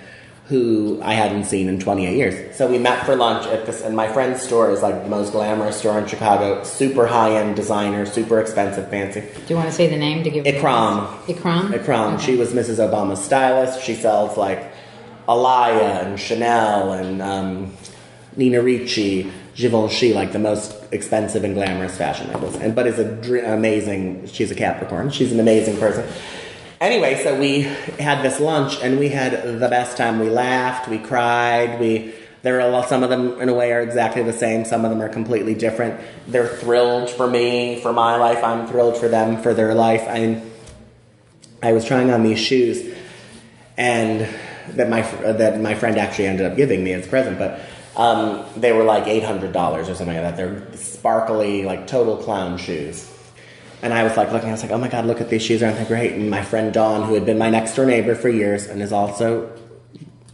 who I hadn't seen in 28 years. So we met for lunch at this, and my friend's store is the most glamorous store in Chicago, super high-end designer, super expensive, fancy. Do you want to say the name to give Ikram. Ikram? Ikram. Okay. She was Mrs. Obama's stylist. She sells Alaya and Chanel and Nina Ricci, Givenchy, the most expensive and glamorous fashion labels. But is amazing. She's a Capricorn. She's an amazing person. Anyway, so we had this lunch, and we had the best time. We laughed, we cried, some of them, in a way, are exactly the same. Some of them are completely different. They're thrilled for me, for my life. I'm thrilled for them, for their life. I was trying on these shoes, and that my friend actually ended up giving me as a present, but they were $800 or something like that. They're sparkly, total clown shoes. And I was looking, I was oh my God, look at these shoes, aren't they great? And my friend Dawn, who had been my next door neighbor for years and is also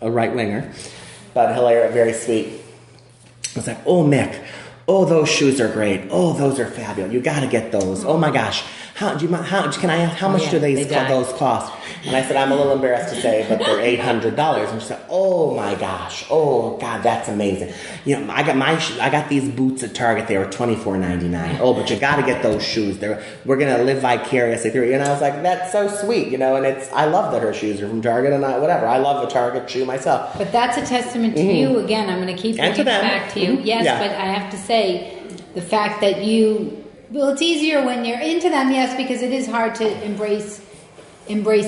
a right-winger, but hilarious, very sweet, was oh Mick, oh those shoes are great, oh those are fabulous, you gotta get those, oh my gosh, how much do those cost? And I said, I'm a little embarrassed to say, but they're $800. And she said, oh my gosh, oh God, that's amazing. I got these boots at Target. They were $24.99. Oh, but you got to get those shoes. We're gonna live vicariously through you. And I was that's so sweet, And I love that her shoes are from Target, and I love a Target shoe myself. But that's a testament to you. Again, I'm going to keep bringing it back to you. Yes, yeah. But I have to say, the fact that well, it's easier when you're into them, yes, because it is hard to embrace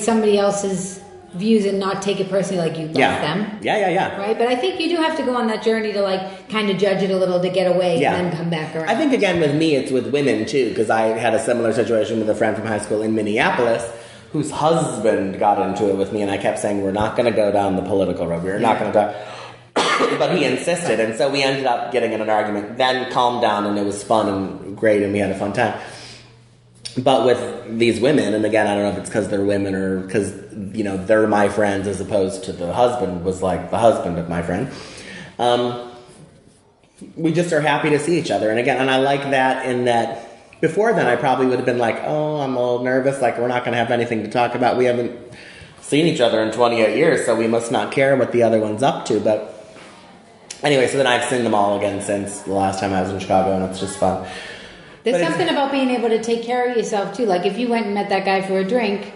somebody else's views and not take it personally you love them. Yeah. Right? But I think you do have to go on that journey to kind of judge it a little to get away and then come back around. I think, again, with me, it's with women, too, because I had a similar situation with a friend from high school in Minneapolis whose husband got into it with me, and I kept saying, we're not going to go down the political road. We're not going to go... But he insisted, and so we ended up getting in an argument, then calmed down, and it was fun and great, and we had a fun time. But with these women, and again, I don't know if it's because they're women or because, they're my friends as opposed to the husband was the husband of my friend, we just are happy to see each other. And again, and I like that in that before then I probably would have been oh, I'm a little nervous, we're not going to have anything to talk about. We haven't seen each other in 28 years, so we must not care what the other one's up to. But anyway, so then I've seen them all again since the last time I was in Chicago, and it's just fun. There's something about being able to take care of yourself, too. If you went and met that guy for a drink,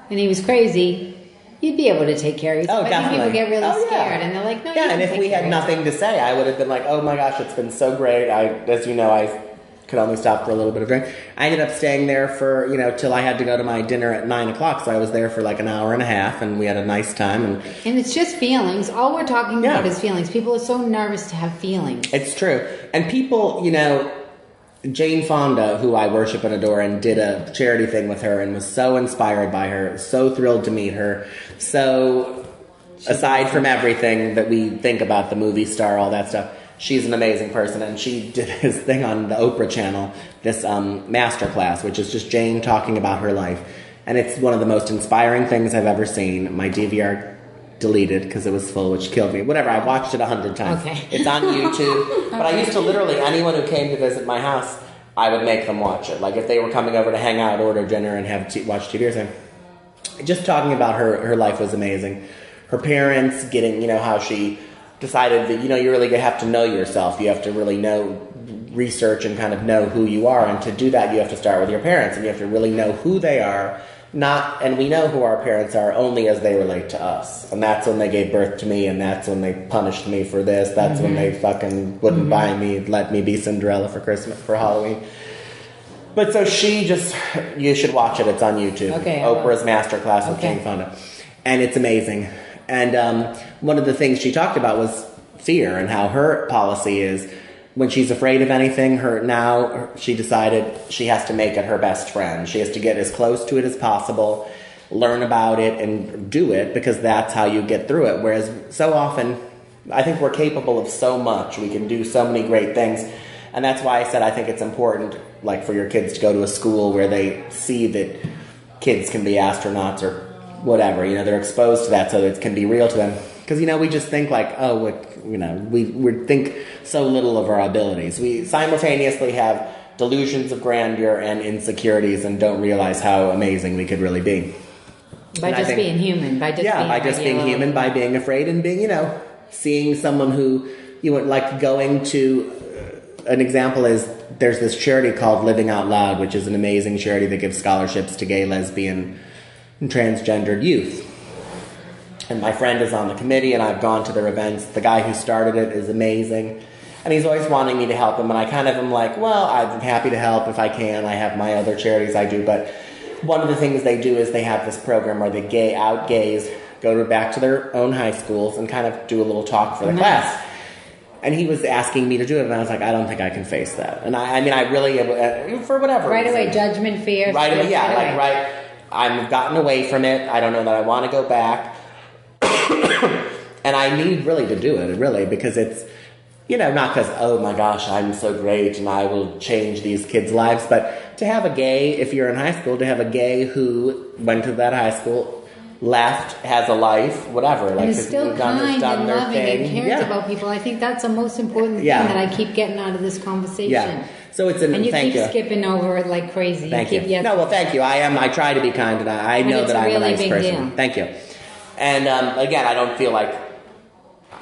and he was crazy, you'd be able to take care of yourself. Oh, definitely. I think people get really scared, and they're no, yeah, and if we had nothing to say, I would have been oh my gosh, it's been so great. As you know, I could only stop for a little bit of drink. I ended up staying there for, till I had to go to my dinner at 9 o'clock, so I was there for an hour and a half, and we had a nice time. And it's just feelings. All we're talking about is feelings. People are so nervous to have feelings. It's true. And people, Jane Fonda, who I worship and adore, and did a charity thing with her and was so inspired by her, so thrilled to meet her. So, aside from everything that we think about the movie star, all that stuff, she's an amazing person. And she did this thing on the Oprah channel, this masterclass, which is just Jane talking about her life. And it's one of the most inspiring things I've ever seen. My DVR deleted because it was full, which killed me. Whatever, I watched it 100 times. Okay. It's on YouTube. But I used to literally, anyone who came to visit my house, I would make them watch it. Like if they were coming over to hang out, order dinner, and watch TV or something. Just talking about her life was amazing. Her parents, getting, how she decided that, you really have to know yourself. You have to really research and kind of know who you are. And to do that, you have to start with your parents, and you have to really know who they are. And we know who our parents are only as they relate to us. And that's when they gave birth to me, and that's when they punished me for this. That's when they fucking wouldn't buy me, let me be Cinderella for Halloween. But so you should watch it. It's on YouTube. Okay. Oprah's Masterclass with Jane Fonda. And it's amazing. And one of the things she talked about was fear, and how her policy is when she's afraid of anything, she decided she has to make it her best friend. She has to get as close to it as possible, learn about it, and do it, because that's how you get through it. Whereas so often, I think we're capable of so much. We can do so many great things. And that's why I said I think it's important, like, for your kids to go to a school where they see that kids can be astronauts or whatever. They're exposed to that so that it can be real to them. Because, we just think like, we think so little of our abilities. We simultaneously have delusions of grandeur and insecurities and don't realize how amazing we could really be. By being human. By being human, by being afraid and being, seeing someone who you would like going to. An example is there's this charity called Living Out Loud, which is an amazing charity that gives scholarships to gay, lesbian, and transgendered youth. And my friend is on the committee, and I've gone to their events. The guy who started it is amazing, and he's always wanting me to help him. And I kind of am like, well, I'm happy to help if I can. I have my other charities I do, but one of the things they do is they have this program where the gays go back to their own high schools and kind of do a little talk for the class. And he was asking me to do it, and I was like, I don't think I can face that. And I really, for whatever right reason. Away, judgment, fear. Right away, yeah, I've gotten away from it. I don't know that I want to go back. And I need really to do it, really, because it's, not because, oh my gosh, I'm so great and I will change these kids' lives, but to have a gay, if you're in high school, to have a gay who went to that high school, left, has a life, whatever. And is still kind and loving and cares about people. I think that's the most important thing that I keep getting out of this conversation. Yeah. So it's and you keep skipping over it like crazy. Thank you. No, well, thank you. I try to be kind, and I know that I'm a nice person. Deal. Thank you. And again, I don't feel like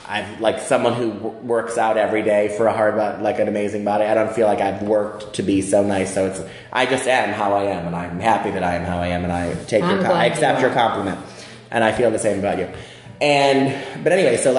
I'm like someone who works out every day for an amazing body. I don't feel like I've worked to be so nice. So I just am how I am, and I'm happy that I am how I am, and I accept your compliment, and I feel the same about you. But anyway, so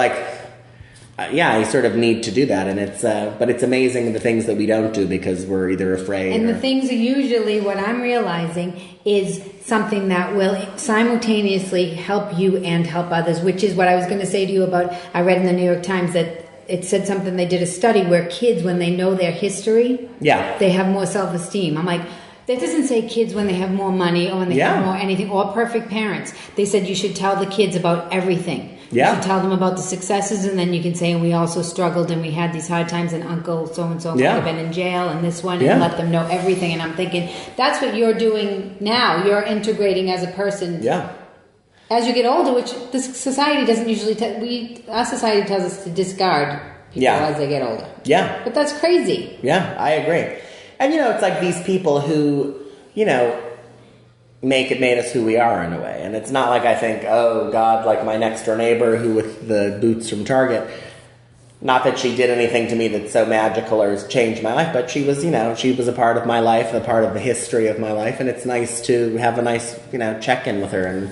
I sort of need to do that, and but it's amazing the things that we don't do because we're either afraid. And the things are usually, what I'm realizing is something that will simultaneously help you and help others, which is what I was going to say to you about, I read in the New York Times that it said something, they did a study where kids, when they know their history, they have more self-esteem. I'm like, that doesn't say kids when they have more money or when they have more anything, or perfect parents. They said you should tell the kids about everything. You should tell them about the successes, and then you can say, and we also struggled and we had these hard times, and Uncle so-and-so might have been in jail, and this one, and let them know everything. And I'm thinking, that's what you're doing now. You're integrating as a person. Yeah. As you get older, which the society doesn't usually our society tells us to discard people as they get older. Yeah. But that's crazy. Yeah, I agree. And, it's like these people who, made us who we are in a way. And it's not like I think, oh, God, like my next door neighbor who with the boots from Target. Not that she did anything to me that's so magical or has changed my life, but she was, she was a part of my life, a part of the history of my life. And it's nice to have a nice, check-in with her.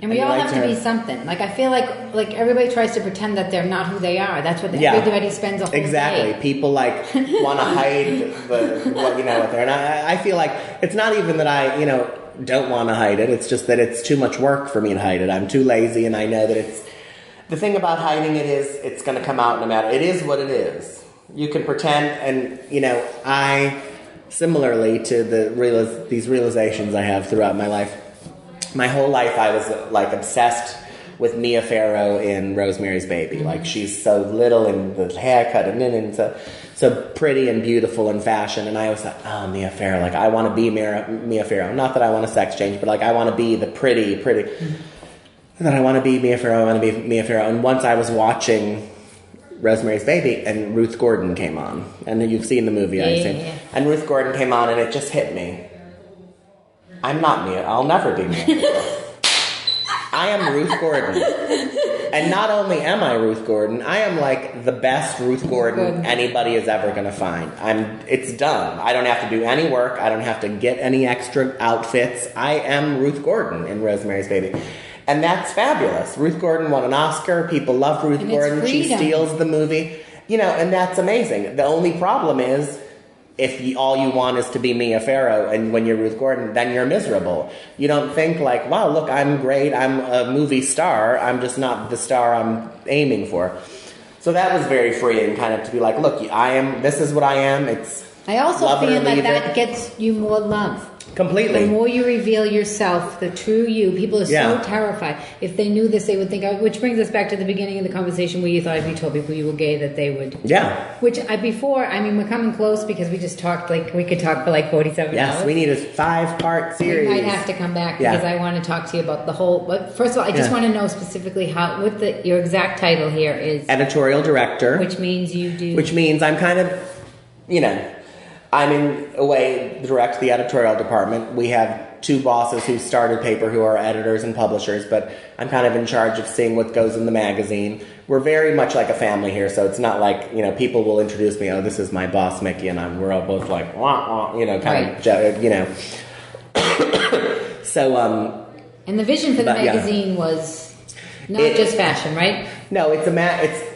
And we all have to be something. Like, I feel like everybody tries to pretend that they're not who they are. That's what everybody spends a whole day. People, want to hide what they're. And I feel like it's not even that I, don't want to hide it. It's just that it's too much work for me to hide it. I'm too lazy, and I know that it's... The thing about hiding it is it's going to come out no matter... It is what it is. You can pretend, and, I... Similarly to these realizations I have throughout my life, my whole life I was, obsessed with Mia Farrow in Rosemary's Baby. Mm-hmm. Like, she's so little, and the haircut, and so pretty and beautiful in fashion, and I was like, oh, Mia Farrow, I want to be Mia Farrow. Not that I want a sex change, but I want to be the pretty, and then I want to be Mia Farrow, And once I was watching Rosemary's Baby, and Ruth Gordon came on. And you've seen the movie, I assume. Yeah. And Ruth Gordon came on, and it just hit me. I'm not Mia. I'll never be Mia. I am Ruth Gordon. And not only am I Ruth Gordon, I am like the best Ruth Gordon anybody is ever going to find. It's done. I don't have to do any work. I don't have to get any extra outfits. I am Ruth Gordon in Rosemary's Baby. And that's fabulous. Ruth Gordon won an Oscar. People love Ruth Gordon. She steals the movie. And that's amazing. The only problem is, if all you want is to be Mia Farrow, and when you're Ruth Gordon, then you're miserable. You don't think like, wow, look, I'm great, I'm a movie star, I'm just not the star I'm aiming for. So that was very freeing, kind of to be like, look, this is what I am, I also feel that gets you more love. Completely. The more you reveal yourself, the true you, people are so terrified. If they knew this, they would think, which brings us back to the beginning of the conversation where you thought if you told people you were gay that they would. Yeah. Which we're coming close because we just talked, we could talk for 47 hours. Yes, we need a 5-part series. We might have to come back because I want to talk to you about the whole, but first of all, I just want to know specifically your exact title here is. Editorial Director. Which means you do. Which means I'm kind of, I'm in a way direct the editorial department. We have 2 bosses who started paper who are editors and publishers, but I'm kind of in charge of seeing what goes in the magazine. We're very much like a family here, so it's not like, people will introduce me, this is my boss, Mickey, and we're all both like, wah, wah, So, and the vision for the magazine was not just fashion, right? No, it's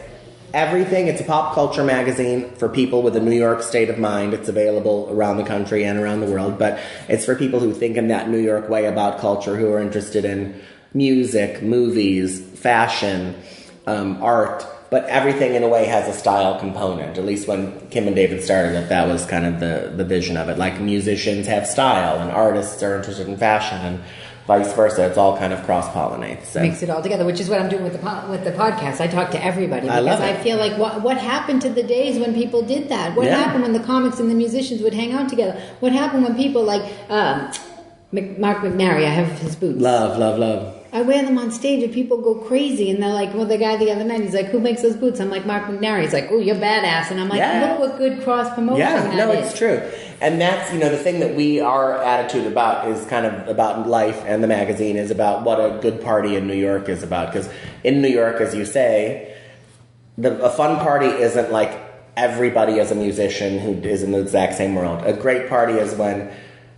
everything. It's a pop culture magazine for people with a New York state of mind. It's available around the country and around the world, but it's for people who think in that New York way about culture, who are interested in music, movies, fashion, art, but everything in a way has a style component. At least when Kim and David started it, that was kind of the vision of it. Like musicians have style and artists are interested in fashion and vice versa. It's all kind of cross-pollinates. So. Mix it all together, which is what I'm doing with the podcast. I talk to everybody because I feel like what happened to the days when people did that? What happened when the comics and the musicians would hang out together? What happened when people like Mark McNary, I have his boots. Love. I wear them on stage and people go crazy and they're like, well, the guy the other night, he's like, who makes those boots? I'm like, Mark McNary. He's like, oh, you're badass. And I'm like, look what good cross-promotion that is. Yeah, no, it's true. And that's, the thing that our attitude about is kind of about life, and the magazine is about what a good party in New York is about. Because in New York, as you say, a fun party isn't like everybody is a musician who is in the exact same world. A great party is when,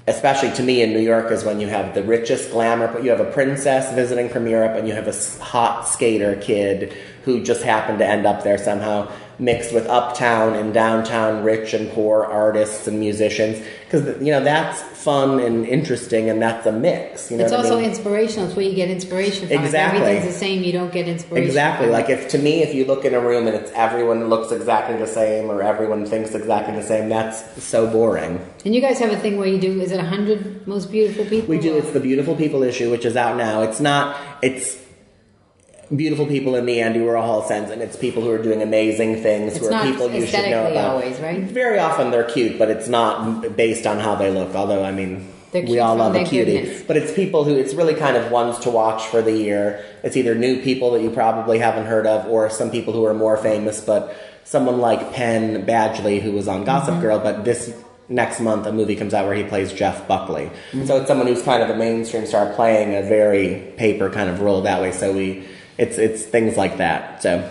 especially to me in New York, is when you have the richest glamour, but you have a princess visiting from Europe and you have a hot skater kid who just happened to end up there somehow, mixed with uptown and downtown rich and poor artists and musicians. Because, that's fun and interesting, and that's a mix. It's also inspirational. It's where you get inspiration from. Exactly. If everything's the same, you don't get inspiration. Exactly. Like if you look in a room and everyone looks exactly the same or everyone thinks exactly the same, that's so boring. And you guys have a thing where you do, is it 100 Most Beautiful People? We do. It's the Beautiful People issue, which is out now. It's beautiful people in the Andy Warhol sense, and it's people who are doing amazing things, who are people you should know about. Always, right? Very often they're cute, but it's not based on how they look, although, we all love a cutie. Goodness. But it's people it's really kind of ones to watch for the year. It's either new people that you probably haven't heard of, or some people who are more famous, but someone like Penn Badgley, who was on Gossip Girl, but this next month a movie comes out where he plays Jeff Buckley. So it's someone who's kind of a mainstream star playing a very paper kind of role that way, so it's things like that. So,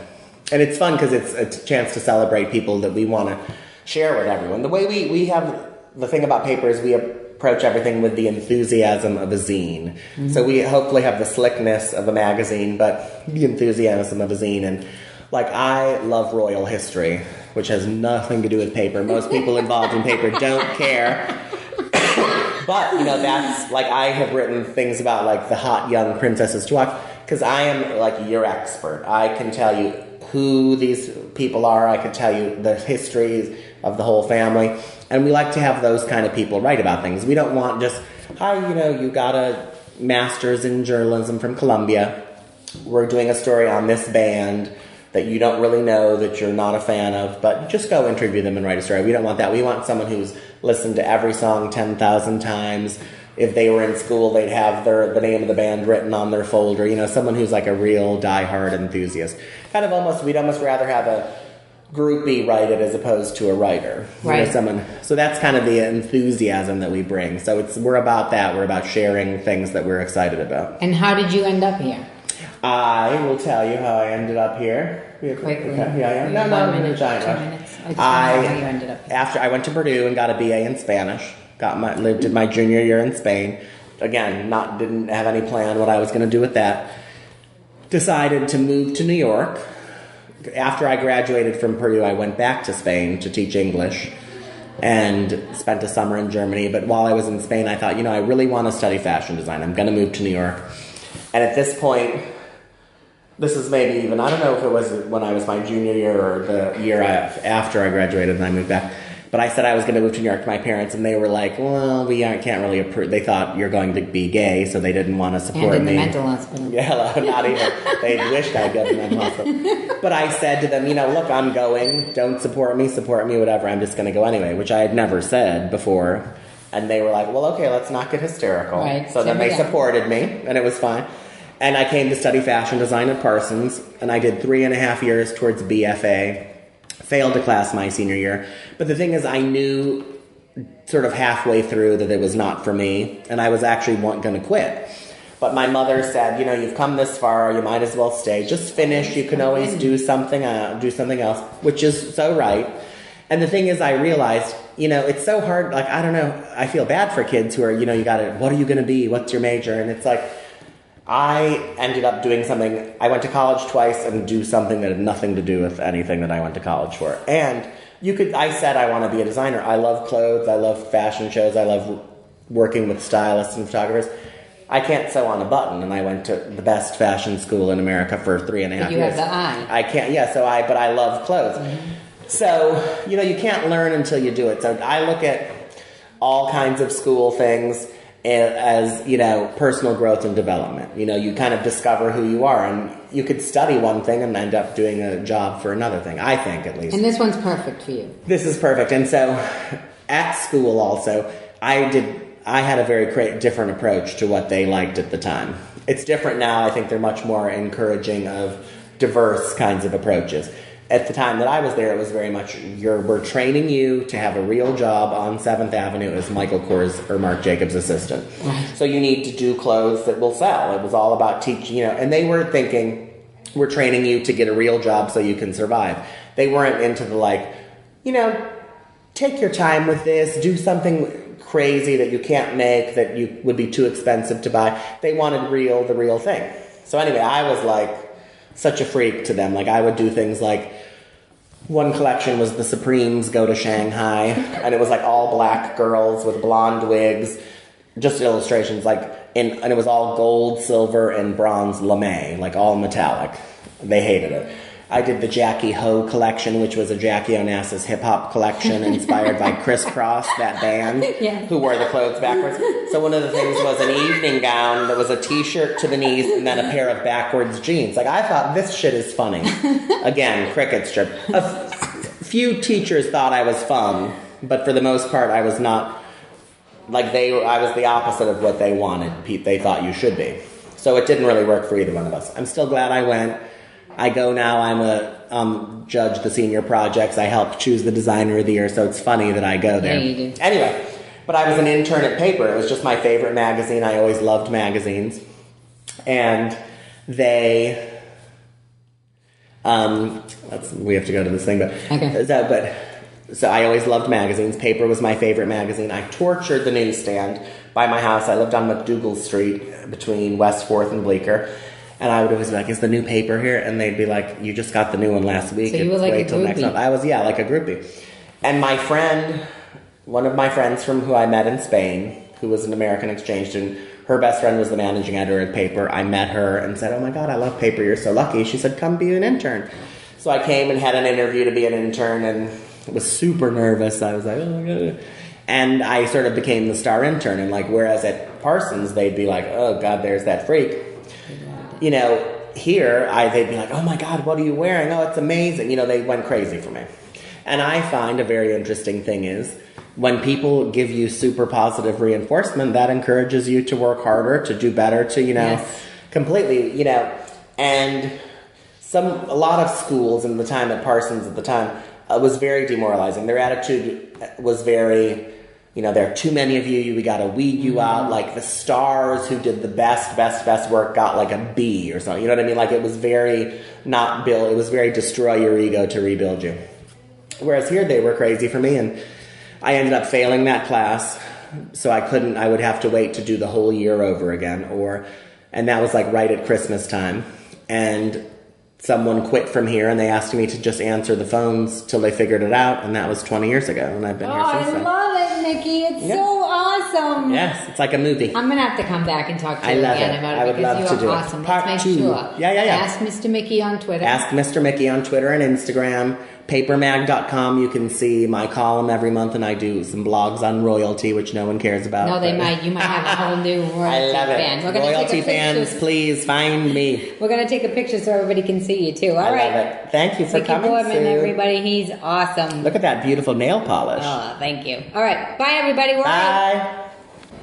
and it's fun because it's a chance to celebrate people that we want to share with everyone. The way we have, the thing about paper is we approach everything with the enthusiasm of a zine. So we hopefully have the slickness of a magazine, but the enthusiasm of a zine. And I love royal history, which has nothing to do with paper. Most people involved in paper don't care. But, that's, I have written things about, the hot young princesses to watch, because I am, your expert. I can tell you who these people are. I can tell you the histories of the whole family. And we like to have those kind of people write about things. We don't want just, hi, you got a master's in journalism from Columbia. We're doing a story on this band that you don't really know, that you're not a fan of, but just go interview them and write a story. We don't want that. We want someone who's listened to every song 10,000 times. If they were in school, they'd have the name of the band written on their folder. Someone who's a real diehard enthusiast. We'd almost rather have groupie write it as opposed to a writer. Right. So that's kind of the enthusiasm that we bring. So we're about that. We're about sharing things that we're excited about. And how did you end up here? I will tell you how I ended up here. Quickly. Okay. Yeah. No, 1 minute, 2 giant. minutes. I just know how you ended up here. After I went to Purdue and got a BA in Spanish, did my junior year in Spain. Again, didn't have any plan what I was going to do with that. Decided to move to New York. After I graduated from Purdue, I went back to Spain to teach English and spent a summer in Germany. But while I was in Spain, I thought, I really want to study fashion design. I'm going to move to New York. And at this point, this is maybe even, I don't know if it was when I was my junior year or the year after I graduated and I moved back. But I said I was going to move to New York to my parents, and they were like, well, we can't really approve. They thought you're going to be gay, so they didn't want to support me. And in the mental hospital. Yeah, not even. They wished I'd go to the mental hospital. But I said to them, look, I'm going. Don't support me, whatever. I'm just going to go anyway, which I had never said before. And they were like, well, okay, let's not get hysterical. Right. So then they supported me, and it was fine. And I came to study fashion design at Parsons, and I did 3.5 years towards BFA. Failed a class my senior year. But the thing is, I knew sort of halfway through that it was not for me, and I was actually going to quit. But my mother said, you've come this far, you might as well stay. Just finish. You can always do something else, which is so right. And the thing is, I realized, it's so hard. Like, I don't know. I feel bad for kids who are, what are you going to be? What's your major? And it's like, I ended up doing something. I went to college twice and do something that had nothing to do with anything that I went to college for. And I said I want to be a designer. I love clothes. I love fashion shows. I love working with stylists and photographers. I can't sew on a button, and I went to the best fashion school in America for 3.5 years. But you have the eye. I can't, but I love clothes. Mm-hmm. So, you can't learn until you do it. So I look at all kinds of school things as, personal growth and development. You kind of discover who you are, and you could study one thing and end up doing a job for another thing, I think, at least. And this one's perfect for you. This is perfect. And so at school also, I had a very different approach to what they liked at the time. It's different now. I think they're much more encouraging of diverse kinds of approaches. At the time that I was there, it was very much, we're training you to have a real job on 7th Avenue as Michael Kors or Marc Jacobs' assistant. Right. So you need to do clothes that will sell. It was all about teaching, and they were thinking, we're training you to get a real job so you can survive. They weren't into the take your time with this, do something crazy that you can't make, that you would be too expensive to buy. They wanted the real thing. So anyway, I was such a freak to them. I would do things like, one collection was the Supremes go to Shanghai, and it was all black girls with blonde wigs, just illustrations, and it was all gold, silver, and bronze lame, all metallic. They hated it. I did the Jackie Ho collection, which was a Jackie Onassis hip-hop collection inspired by Criss Cross, that band, who wore the clothes backwards. So one of the things was an evening gown that was a T-shirt to the knees and then a pair of backwards jeans. I thought, this shit is funny. Again, cricket strip. A few teachers thought I was fun, but for the most part, I was not. I was the opposite of what they wanted. They thought you should be. So it didn't really work for either one of us. I'm still glad I went. I go now, I'm a judge the senior projects. I help choose the designer of the year, so it's funny that I go there. Yeah, you do. Anyway, but I was an intern at Paper. It was just my favorite magazine. I always loved magazines. And they... we have to go to this thing, but... Okay. So I always loved magazines. Paper was my favorite magazine. I tortured the newsstand by my house. I lived on McDougal Street between West 4th and Bleecker. And I would always be like, is the new paper here? And they'd be like, you just got the new one last week. So you were like wait a till next groupie. month. I was, like a groupie. And my friend, one of my friends from who I met in Spain, who was an American exchange student, her best friend was the managing editor at Paper. I met her and said, oh my God, I love Paper. You're so lucky. She said, come be an intern. So I came and had an interview to be an intern and was super nervous. I was like, oh my God. And I sort of became the star intern. And whereas at Parsons, they'd be like, oh God, there's that freak. Here, they'd be like, oh my God, what are you wearing? Oh, it's amazing. They went crazy for me. And I find a very interesting thing is when people give you super positive reinforcement, that encourages you to work harder, to do better, to, completely, And a lot of schools in the time at Parsons at the time was very demoralizing. Their attitude was very, there are too many of you, we got to weed you out. Like the stars who did the best work got like a B or something. You know what I mean? Like it was very not build. It was very destroy your ego to rebuild you. Whereas here they were crazy for me, and I ended up failing that class. So I would have to wait to do the whole year over again, and that was like right at Christmas time. And someone quit from here, and they asked me to just answer the phones till they figured it out, and that was 20 years ago, and I've been here since then. I love it, Mickey. It's so awesome. Yes, it's like a movie. I'm going to have to come back and talk to you again about it because you're awesome. Part Let's make 2. sure. Yeah. Ask Mr. Mickey on Twitter. Ask Mr. Mickey on Twitter and Instagram. Papermag.com, you can see my column every month, and I do some blogs on royalty, which no one cares about. No, you might have a whole new royalty fan. I love it. Royalty fans, please find me. We're going to take a picture so everybody can see you, too. All right. I love it. Thank you for coming, Mickey Boardman, Sue. everybody. He's awesome. Look at that beautiful nail polish. Oh, thank you. All right. Bye, everybody. We're out. Bye.